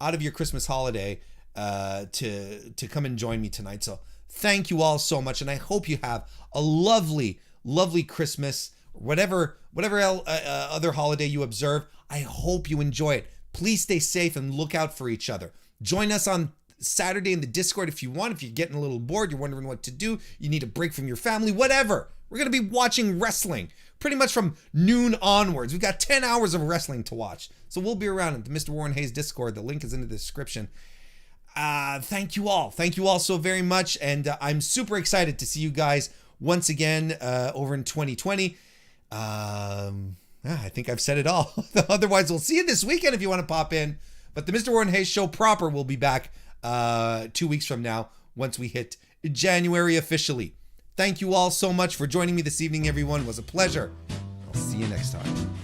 out of your Christmas holiday to come and join me tonight. So thank you all so much. And I hope you have a lovely, lovely Christmas. Whatever other holiday you observe, I hope you enjoy it. Please stay safe and look out for each other. Join us on Saturday in the Discord if you want. If you're getting a little bored, you're wondering what to do, you need a break from your family, whatever. We're going to be watching wrestling pretty much from noon onwards. We've got 10 hours of wrestling to watch. So we'll be around at the Mr. Warren Hayes Discord. The link is in the description. Thank you all. Thank you all so very much. And I'm super excited to see you guys once again over in 2020. I think I've said it all. Otherwise, we'll see you this weekend if you want to pop in. But the Mr. Warren Hayes Show proper will be back 2 weeks from now once we hit January officially. Thank you all so much for joining me this evening, everyone. It was a pleasure. I'll see you next time.